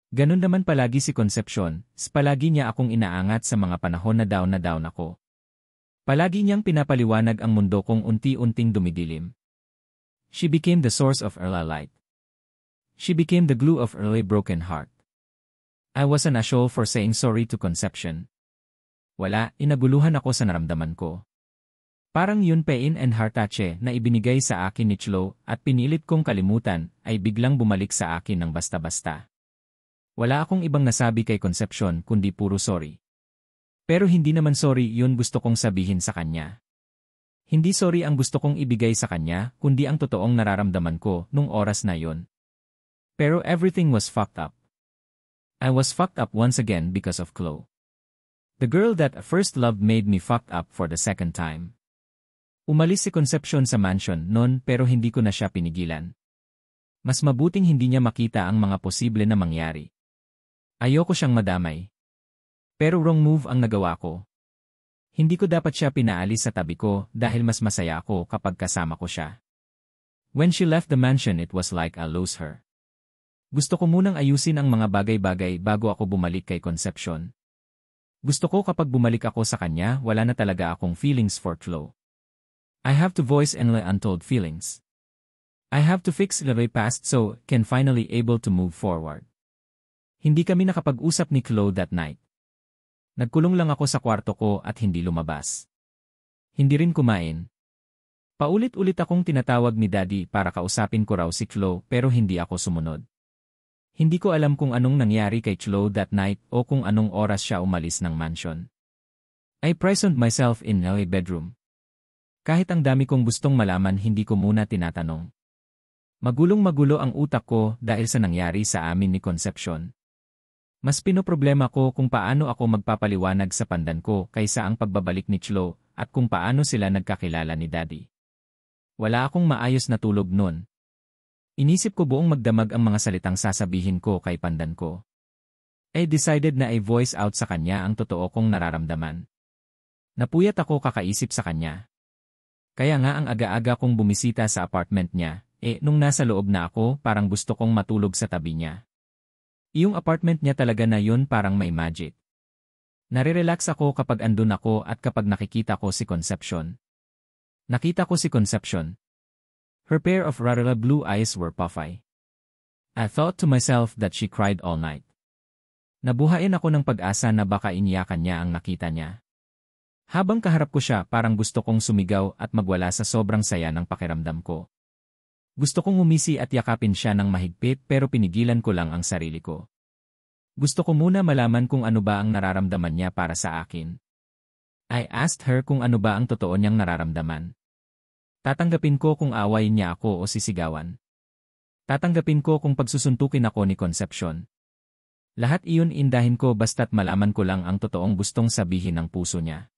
Ganun naman palagi si Concepcion, palagi niya akong inaangat sa mga panahon na down ako. Palagi niyang pinapaliwanag ang mundo kong unti-unting dumidilim. She became the source of early light. She became the glue of early broken heart. I wasn't ashamed for saying sorry to Concepcion. Wala, inaguluhan ako sa naramdaman ko. Parang yun pain and heartache na ibinigay sa akin ni Chloe at pinilit kong kalimutan ay biglang bumalik sa akin ng basta-basta. Wala akong ibang nasabi kay Concepcion kundi puro sorry. Pero hindi naman sorry yun gusto kong sabihin sa kanya. Hindi sorry ang gusto kong ibigay sa kanya kundi ang totoong nararamdaman ko nung oras na yun. Pero everything was fucked up. I was fucked up once again because of Chloe. The girl that first loved made me fucked up for the second time. Umalis si Concepcion sa mansion noon pero hindi ko na siya pinigilan. Mas mabuting hindi niya makita ang mga posible na mangyari. Ayoko siyang madamay. Pero wrong move ang nagawa ko. Hindi ko dapat siya pinaalis sa tabi ko dahil mas masaya ako kapag kasama ko siya. When she left the mansion it was like I lose her. Gusto ko munang ayusin ang mga bagay-bagay bago ako bumalik kay Concepcion. Gusto ko kapag bumalik ako sa kanya wala na talaga akong feelings for Chloe. I have to voice any untold feelings. I have to fix the past so can finally able to move forward. Hindi kami nakapag-usap ni Chloe that night. Nagkulong lang ako sa kwarto ko at hindi lumabas. Hindi rin kumain. Paulit-ulit akong tinatawag ni Daddy para kausapin ko raw si Chloe pero hindi ako sumunod. Hindi ko alam kung anong nangyari kay Chloe that night o kung anong oras siya umalis ng mansion. I prisoned myself in a bedroom. Kahit ang dami kong gustong malaman hindi ko muna tinatanong. Magulong-magulo ang utak ko dahil sa nangyari sa amin ni Concepcion. Mas pinoproblema ko kung paano ako magpapaliwanag sa pandan ko kaysa ang pagbabalik ni Chloe at kung paano sila nagkakilala ni Daddy. Wala akong maayos na tulog nun. Inisip ko buong magdamag ang mga salitang sasabihin ko kay pandan ko. I decided na i-voice out sa kanya ang totoo kong nararamdaman. Napuyat ako kakaisip sa kanya. Kaya nga ang aga-aga kong bumisita sa apartment niya, nung nasa loob na ako parang gusto kong matulog sa tabi niya. Yung apartment niya talaga na yun parang may magic. Nare-relax ako kapag andun ako at kapag nakikita ko si Concepcion. Nakita ko si Concepcion. Her pair of rather blue eyes were puffy. I thought to myself that she cried all night. Nabuhayin ako ng pag-asa na baka iniyakan niya ang nakita niya. Habang kaharap ko siya parang gusto kong sumigaw at magwala sa sobrang saya ng pakiramdam ko. Gusto kong umisi at yakapin siya ng mahigpit pero pinigilan ko lang ang sarili ko. Gusto ko muna malaman kung ano ba ang nararamdaman niya para sa akin. I asked her kung ano ba ang totoo niyang nararamdaman. Tatanggapin ko kung awayin niya ako o sisigawan. Tatanggapin ko kung pagsusuntukin ako ni Concepcion. Lahat iyon indahin ko basta't malaman ko lang ang totoong gustong sabihin ng puso niya.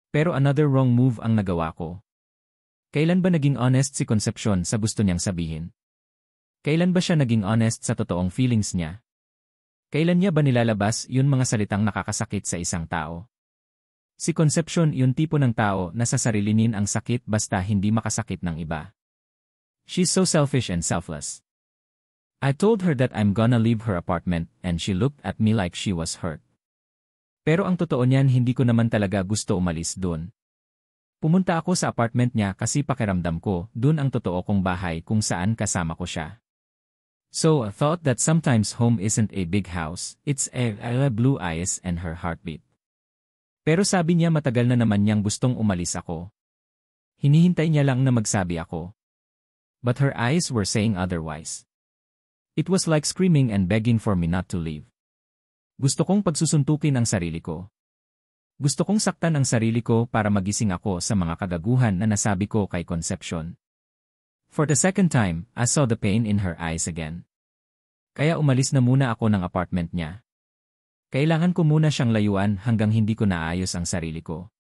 Pero another wrong move ang nagawa ko. Kailan ba naging honest si Concepcion sa gusto niyang sabihin? Kailan ba siya naging honest sa totoong feelings niya? Kailan niya ba nilalabas yun mga salitang nakakasakit sa isang tao? Si Concepcion yun tipo ng tao na sasarilinin ang sakit basta hindi makasakit ng iba. She's so selfish and selfless. I told her that I'm gonna leave her apartment and she looked at me like she was hurt. Pero ang totoo niyan hindi ko naman talaga gusto umalis doon. Pumunta ako sa apartment niya kasi pakiramdam ko, dun ang totoo kong bahay kung saan kasama ko siya. So I thought that sometimes home isn't a big house, it's a blue eyes and her heartbeat. Pero sabi niya matagal na naman niyang gustong umalis ako. Hinihintay niya lang na magsabi ako. But her eyes were saying otherwise. It was like screaming and begging for me not to leave. Gusto kong pagsusuntukin ang sarili ko. Gusto kong saktan ang sarili ko para magising ako sa mga kagaguhan na nasabi ko kay Concepcion. For the second time, I saw the pain in her eyes again. Kaya umalis na muna ako ng apartment niya. Kailangan ko muna siyang layuan hanggang hindi ko naayos ang sarili ko.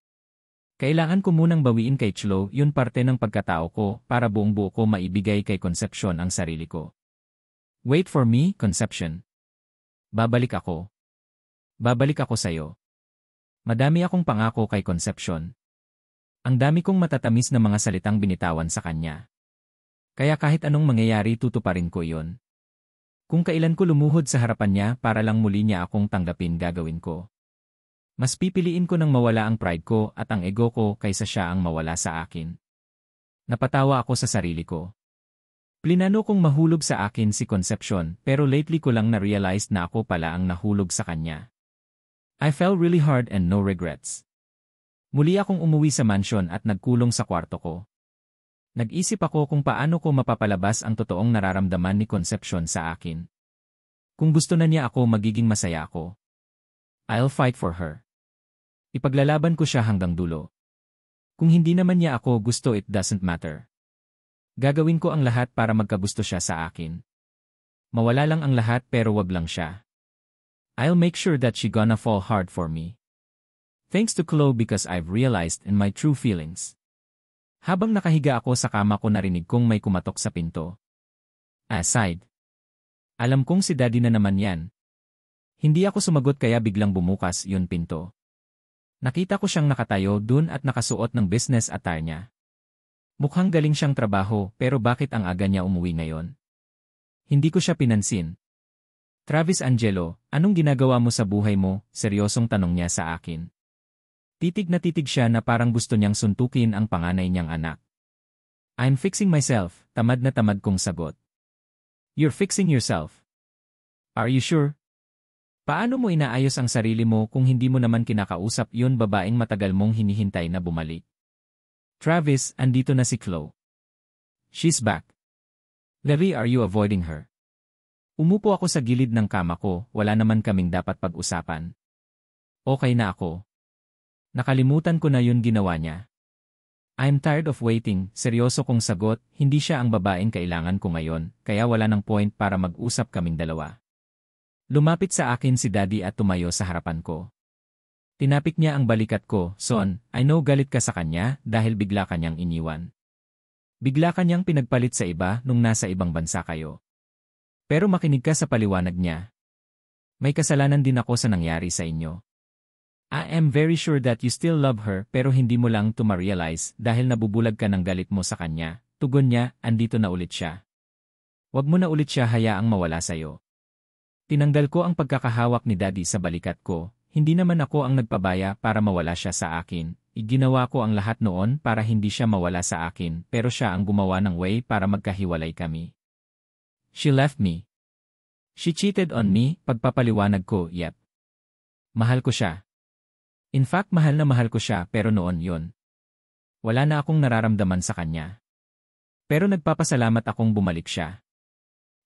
Kailangan ko munang bawiin kay Chloe yun parte ng pagkatao ko para buong buo ko maibigay kay Concepcion ang sarili ko. Wait for me, Concepcion. Babalik ako. Babalik ako sa'yo. Madami akong pangako kay Concepcion. Ang dami kong matatamis na mga salitang binitawan sa kanya. Kaya kahit anong mangyayari tutuparin ko iyon. Kung kailan ko lumuhod sa harapan niya para lang muli niya akong tanggapin gagawin ko. Mas pipiliin ko nang mawala ang pride ko at ang ego ko kaysa siya ang mawala sa akin. Napatawa ako sa sarili ko. Plinano kong mahulog sa akin si Concepcion pero lately ko lang na-realize na ako pala ang nahulog sa kanya. I fell really hard and no regrets. Muli akong umuwi sa mansion at nagkulong sa kwarto ko. Nag-isip ako kung paano ko mapapalabas ang totoong nararamdaman ni Concepcion sa akin. Kung gusto na niya ako magiging masaya ako. I'll fight for her. Ipaglalaban ko siya hanggang dulo. Kung hindi naman niya ako gusto it doesn't matter. Gagawin ko ang lahat para magkagusto siya sa akin. Mawala lang ang lahat pero wag lang siya. I'll make sure that she gonna fall hard for me. Thanks to Chloe because I've realized in my true feelings. Habang nakahiga ako sa kama ko narinig kong may kumatok sa pinto. Aside. Alam kong si Daddy na naman yan. Hindi ako sumagot kaya biglang bumukas yun pinto. Nakita ko siyang nakatayo dun at nakasuot ng business attire niya. Mukhang galing siyang trabaho pero bakit ang aga niya umuwi ngayon? Hindi ko siya pinansin. Travis Angelo, anong ginagawa mo sa buhay mo? Seryosong tanong niya sa akin. Titig na titig siya na parang gusto niyang suntukin ang panganay niyang anak. I'm fixing myself, tamad na tamad kong sagot. You're fixing yourself. Are you sure? Paano mo inaayos ang sarili mo kung hindi mo naman kinakausap yun babaeng matagal mong hinihintay na bumalik? Travis, andito na si Chloe. She's back. Larry, are you avoiding her? Umupo ako sa gilid ng kama ko, wala naman kaming dapat pag-usapan. Okay na ako. Nakalimutan ko na yun ginawa niya. I'm tired of waiting, seryoso kong sagot, hindi siya ang babaeng kailangan ko ngayon, kaya wala nang point para mag-usap kaming dalawa. Lumapit sa akin si Daddy at tumayo sa harapan ko. Tinapik niya ang balikat ko, Son, I know galit ka sa kanya dahil bigla kanyang iniwan. Bigla kanyang pinagpalit sa iba nung nasa ibang bansa kayo. Pero makinig ka sa paliwanag niya. May kasalanan din ako sa nangyari sa inyo. I am very sure that you still love her pero hindi mo lang to ma-realize dahil nabubulag ka ng galit mo sa kanya. Tugon niya, andito na ulit siya. Wag mo na ulit siya hayaang mawala sa'yo. Tinanggal ko ang pagkakahawak ni Daddy sa balikat ko, hindi naman ako ang nagpabaya para mawala siya sa akin. Iginawa ko ang lahat noon para hindi siya mawala sa akin pero siya ang gumawa ng way para magkahiwalay kami. She left me. She cheated on me, pagpapaliwanag ko, yep. Mahal ko siya. In fact, mahal na mahal ko siya pero noon yon. Wala na akong nararamdaman sa kanya. Pero nagpapasalamat akong bumalik siya.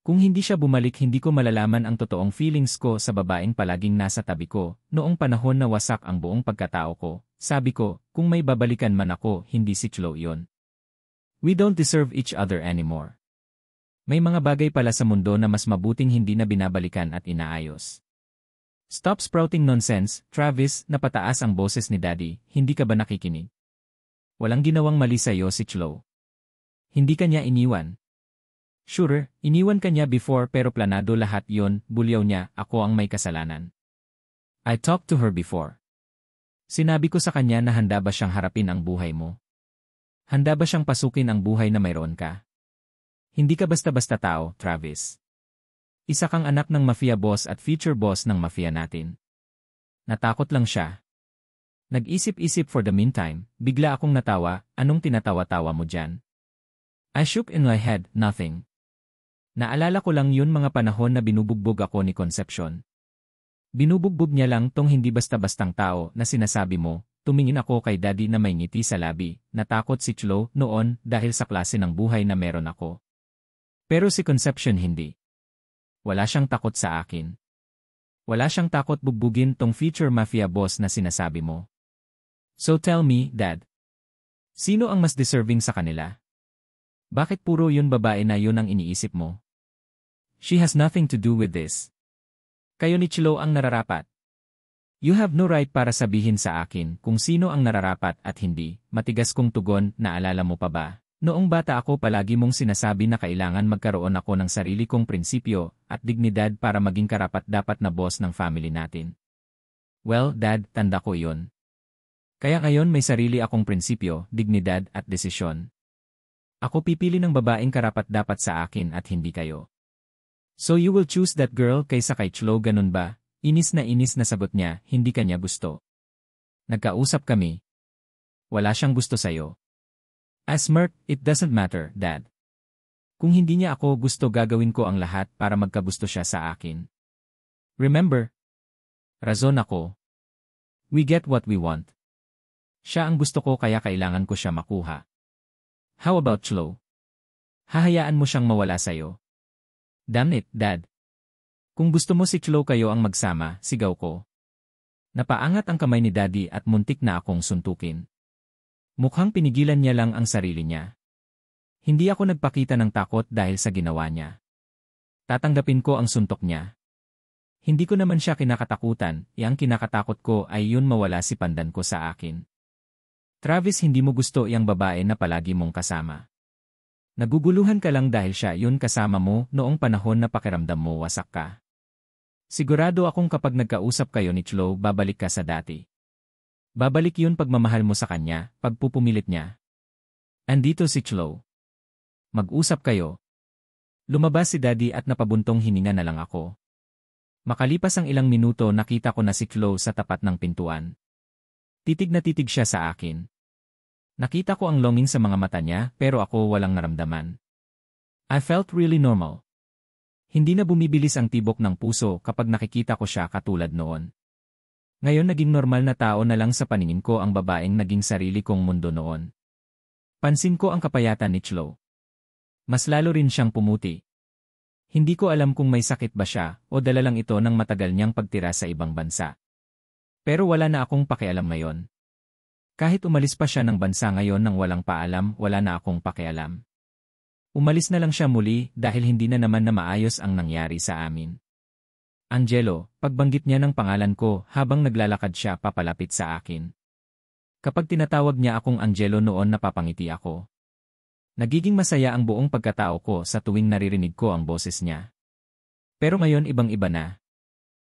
Kung hindi siya bumalik hindi ko malalaman ang totoong feelings ko sa babaeng palaging nasa tabi ko, noong panahon na wasak ang buong pagkatao ko. Sabi ko, kung may babalikan man ako, hindi si Chloe yon. We don't deserve each other anymore. May mga bagay pala sa mundo na mas mabuting hindi na binabalikan at inaayos. Stop sprouting nonsense, Travis, napataas ang boses ni Daddy, hindi ka ba nakikinig? Walang ginawang mali sa'yo si Chloe. Hindi ka niya iniwan. Sure, iniwan ka niya before pero planado lahat yon, bulyaw niya, ako ang may kasalanan. I talked to her before. Sinabi ko sa kanya na handa ba siyang harapin ang buhay mo? Handa ba siyang pasukin ang buhay na mayroon ka? Hindi ka basta-basta tao, Travis. Isa kang anak ng mafia boss at future boss ng mafia natin. Natakot lang siya. Nag-isip-isip for the meantime, bigla akong natawa, anong tinatawa-tawa mo dyan? I shook in my head, nothing. Naalala ko lang yun mga panahon na binubugbog ako ni Concepcion. Binubugbog niya lang tong hindi basta-bastang tao na sinasabi mo. Tumingin ako kay Daddy na may ngiti sa labi, natakot si Chloe noon dahil sa klase ng buhay na meron ako. Pero si Concepcion hindi. Wala siyang takot sa akin. Wala siyang takot bugbugin tong future mafia boss na sinasabi mo. So tell me, Dad. Sino ang mas deserving sa kanila? Bakit puro yun babae na yun ang iniisip mo? She has nothing to do with this. Kayo ni Chloe ang nararapat. You have no right para sabihin sa akin kung sino ang nararapat at hindi. Matigas kong tugon, naalala mo pa ba? Noong bata ako palagi mong sinasabi na kailangan magkaroon ako ng sarili kong prinsipyo at dignidad para maging karapat-dapat na boss ng family natin. Well, Dad, tanda ko iyon. Kaya ngayon may sarili akong prinsipyo, dignidad at desisyon. Ako pipili ng babaeng karapat-dapat sa akin at hindi kayo. So you will choose that girl kaysa kay Chloe, ganun ba? Inis na sagot niya, hindi kanya gusto. Nagkausap kami. Wala siyang gusto sa'yo. I smirked, it doesn't matter, Dad. Kung hindi niya ako gusto gagawin ko ang lahat para magkagusto siya sa akin. Remember? Razon ako. We get what we want. Siya ang gusto ko kaya kailangan ko siya makuha. How about Chloe? Hahayaan mo siyang mawala sa'yo. Damn it, Dad. Kung gusto mo si Chloe kayo ang magsama, sigaw ko. Napaangat ang kamay ni Daddy at muntik na akong suntukin. Mukhang pinigilan niya lang ang sarili niya. Hindi ako nagpakita ng takot dahil sa ginawa niya. Tatanggapin ko ang suntok niya. Hindi ko naman siya kinakatakutan, ang kinakatakot ko ay yun mawala si pandan ko sa akin. Travis, hindi mo gusto iyang babae na palagi mong kasama. Naguguluhan ka lang dahil siya yun kasama mo noong panahon na pakiramdam mo wasak ka. Sigurado akong kapag nagkausap kayo ni Chloe, babalik ka sa dati. Babalik yun pagmamahal mo sa kanya, pagpupumilit niya. Andito si Chloe. Mag-usap kayo. Lumabas si Daddy at napabuntong hininga na lang ako. Makalipas ang ilang minuto nakita ko na si Chloe sa tapat ng pintuan. Titig na titig siya sa akin. Nakita ko ang longing sa mga mata niya pero ako walang naramdaman. I felt really normal. Hindi na bumibilis ang tibok ng puso kapag nakikita ko siya katulad noon. Ngayon naging normal na tao na lang sa paningin ko ang babaeng naging sarili kong mundo noon. Pansin ko ang kapayatan ni Chloe. Mas lalo rin siyang pumuti. Hindi ko alam kung may sakit ba siya o dala lang ito ng matagal niyang pagtira sa ibang bansa. Pero wala na akong pakialam ngayon. Kahit umalis pa siya ng bansa ngayon nang walang paalam, wala na akong pakialam. Umalis na lang siya muli dahil hindi na naman na maayos ang nangyari sa amin. Angelo, pagbanggit niya ng pangalan ko habang naglalakad siya papalapit sa akin. Kapag tinatawag niya akong Angelo noon napapangiti ako. Nagiging masaya ang buong pagkatao ko sa tuwing naririnig ko ang boses niya. Pero ngayon ibang-iba na.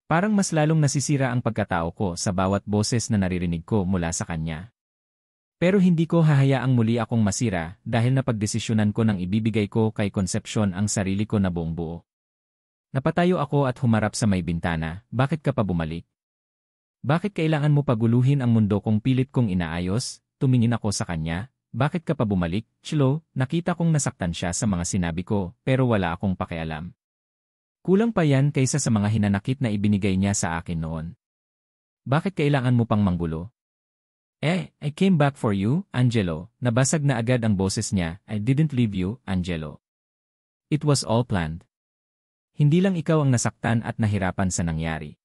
Parang mas lalong nasisira ang pagkatao ko sa bawat boses na naririnig ko mula sa kanya. Pero hindi ko hahayaang muli akong masira dahil napagdesisyonan ko nang ibibigay ko kay Concepcion ang sarili ko na buong buo. Napatayo ako at humarap sa may bintana, bakit ka pa bumalik? Bakit kailangan mo paguluhin ang mundo kung pilit kong inaayos? Tumingin ako sa kanya, bakit ka pa bumalik? Chloe, nakita kong nasaktan siya sa mga sinabi ko pero wala akong pakialam. Kulang pa yan kaysa sa mga hinanakit na ibinigay niya sa akin noon. Bakit kailangan mo pang manggulo? I came back for you, Angelo. Nabasag na agad ang boses niya, I didn't leave you, Angelo. It was all planned. Hindi lang ikaw ang nasaktan at nahirapan sa nangyari.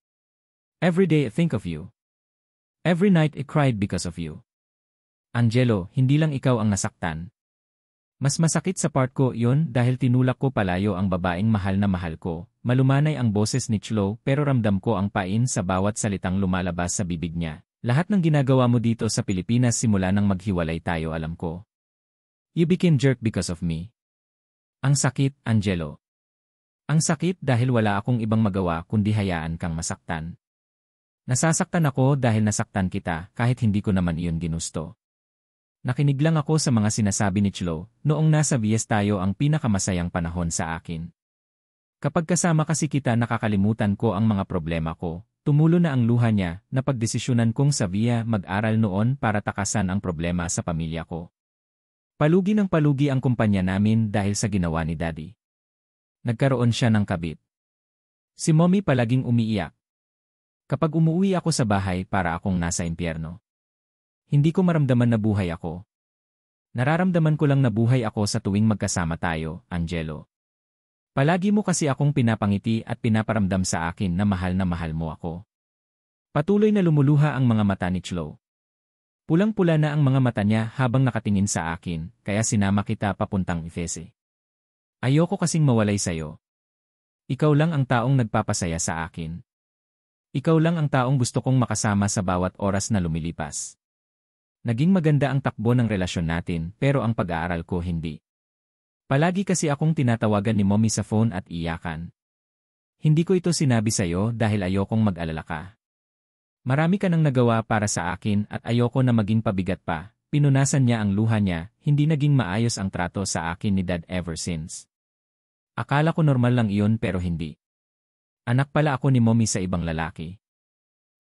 Every day I think of you. Every night I cried because of you. Angelo, hindi lang ikaw ang nasaktan. Mas masakit sa part ko yun dahil tinulak ko palayo ang babaeng mahal na mahal ko. Malumanay ang boses ni Chloe pero ramdam ko ang pain sa bawat salitang lumalabas sa bibig niya. Lahat ng ginagawa mo dito sa Pilipinas simula nang maghiwalay tayo alam ko. You became jerk because of me. Ang sakit, Angelo. Ang sakit dahil wala akong ibang magawa kundi hayaan kang masaktan. Nasasaktan ako dahil nasaktan kita kahit hindi ko naman iyon ginusto. Nakinig lang ako sa mga sinasabi ni Chloe noong nasa Vies tayo ang pinakamasayang panahon sa akin. Kapag kasama kasi kita nakakalimutan ko ang mga problema ko. Tumulo na ang luha niya na pagdesisyonan kong sa Via mag-aral noon para takasan ang problema sa pamilya ko. Palugi ng palugi ang kumpanya namin dahil sa ginawa ni Daddy. Nagkaroon siya ng kabit. Si Mommy palaging umiiyak. Kapag umuwi ako sa bahay para akong nasa impyerno. Hindi ko maramdaman na buhay ako. Nararamdaman ko lang na buhay ako sa tuwing magkasama tayo, Angelo. Palagi mo kasi akong pinapangiti at pinaparamdam sa akin na mahal mo ako. Patuloy na lumuluha ang mga mata ni Chloe. Pulang-pula na ang mga mata niya habang nakatingin sa akin, kaya sinama kita papuntang Efese. Ayoko kasing mawalay sa'yo. Ikaw lang ang taong nagpapasaya sa akin. Ikaw lang ang taong gusto kong makasama sa bawat oras na lumilipas. Naging maganda ang takbo ng relasyon natin pero ang pag-aaral ko hindi. Palagi kasi akong tinatawagan ni Mommy sa phone at iyakan. Hindi ko ito sinabi sa'yo dahil ayokong mag-alala ka. Marami ka nang nagawa para sa akin at ayoko na maging pabigat pa. Pinunasan niya ang luha niya, hindi naging maayos ang trato sa akin ni Dad ever since. Akala ko normal lang iyon pero hindi. Anak pala ako ni Mommy sa ibang lalaki.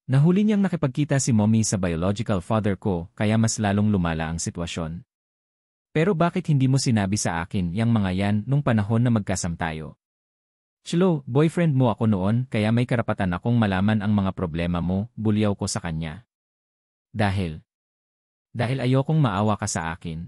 Nahuli niyang nakipagkita si Mommy sa biological father ko kaya mas lalong lumala ang sitwasyon. Pero bakit hindi mo sinabi sa akin yang mga yan nung panahon na magkasam tayo? Chloe, boyfriend mo ako noon kaya may karapatan akong malaman ang mga problema mo, bulyaw ko sa kanya. Dahil ayokong maawa ka sa akin.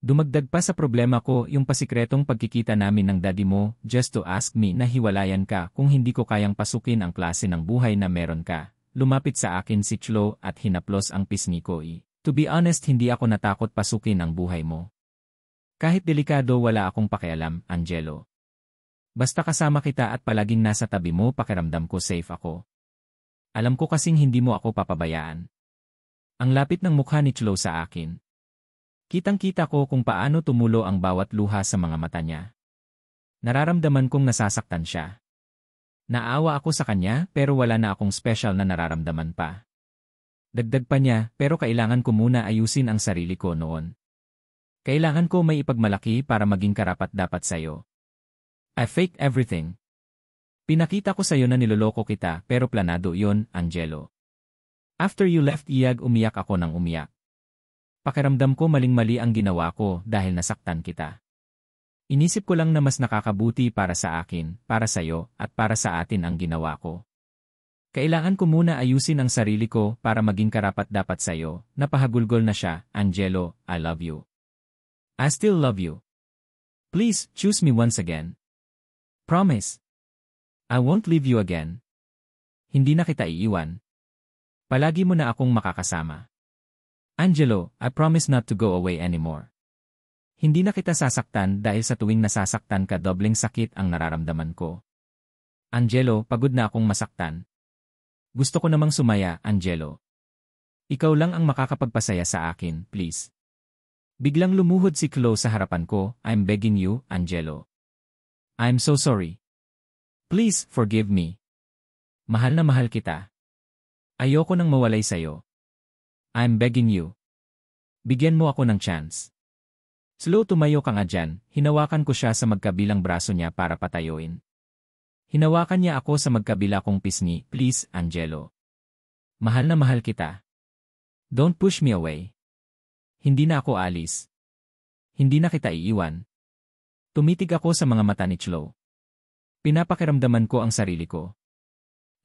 Dumagdag pa sa problema ko yung pasikretong pagkikita namin ng daddy mo just to ask me na hiwalayan ka kung hindi ko kayang pasukin ang klase ng buhay na meron ka. Lumapit sa akin si Chloe at hinaplos ang pisngi ko. To be honest, hindi ako natakot pasukin ang buhay mo. Kahit delikado wala akong pakialam, Angelo. Basta kasama kita at palaging nasa tabi mo pakiramdam ko safe ako. Alam ko kasing hindi mo ako papabayaan. Ang lapit ng mukha ni Chloe sa akin. Kitang-kita ko kung paano tumulo ang bawat luha sa mga mata niya. Nararamdaman kong nasasaktan siya. Naawa ako sa kanya pero wala na akong special na nararamdaman pa. Dagdag pa niya pero kailangan ko muna ayusin ang sarili ko noon. Kailangan ko may ipagmalaki para maging karapat-dapat sa'yo. I faked everything. Pinakita ko sa'yo na niloloko kita pero planado yon, Angelo. After you left iyag umiyak ako ng umiyak. Pakiramdam ko maling-mali ang ginawa ko dahil nasaktan kita. Inisip ko lang na mas nakakabuti para sa akin, para sa'yo, at para sa atin ang ginawa ko. Kailangan ko muna ayusin ang sarili ko para maging karapat-dapat sa'yo. Napahagulgol na siya, Angelo, I love you. I still love you. Please, choose me once again. Promise. I won't leave you again. Hindi na kita iiwan. Palagi mo na akong makakasama. Angelo, I promise not to go away anymore. Hindi na kita sasaktan dahil sa tuwing nasasaktan ka dobleng sakit ang nararamdaman ko. Angelo, pagod na akong masaktan. Gusto ko namang sumaya, Angelo. Ikaw lang ang makakapagpasaya sa akin, please. Biglang lumuhod si Chloe sa harapan ko, I'm begging you, Angelo. I'm so sorry. Please, forgive me. Mahal na mahal kita. Ayoko nang mawalay sa'yo. I'm begging you. Bigyan mo ako ng chance. Slow tumayo ka nga dyan, hinawakan ko siya sa magkabilang braso niya para patayuin. Hinawakan niya ako sa magkabila kong pisngi, please, Angelo. Mahal na mahal kita. Don't push me away. Hindi na ako alis. Hindi na kita iiwan. Tumitig ako sa mga mata ni Chloe. Pinapakiramdaman ko ang sarili ko.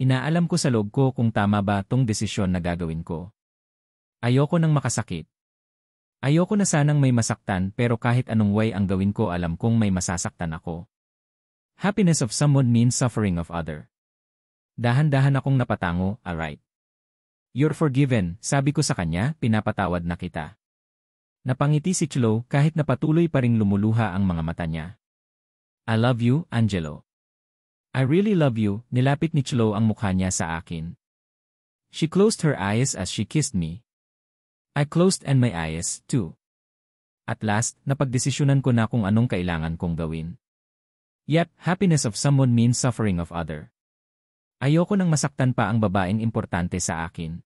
Inaalam ko sa loob ko kung tama ba tong desisyon na gagawin ko. Ayoko nang makasakit. Ayoko na sanang may masaktan pero kahit anong way ang gawin ko alam kong may masasaktan ako. Happiness of someone means suffering of other. Dahan-dahan akong napatango, alright. You're forgiven, sabi ko sa kanya, pinapatawad na kita. Napangiti si Chloe kahit na patuloy pa ring lumuluha ang mga mata niya. I love you, Angelo. I really love you, nilapit ni Chloe ang mukha niya sa akin. She closed her eyes as she kissed me. I closed and my eyes, too. At last, napagdesisyonan ko na kung anong kailangan kong gawin. Yep, happiness of someone means suffering of other. Ayoko nang masaktan pa ang babaeng importante sa akin.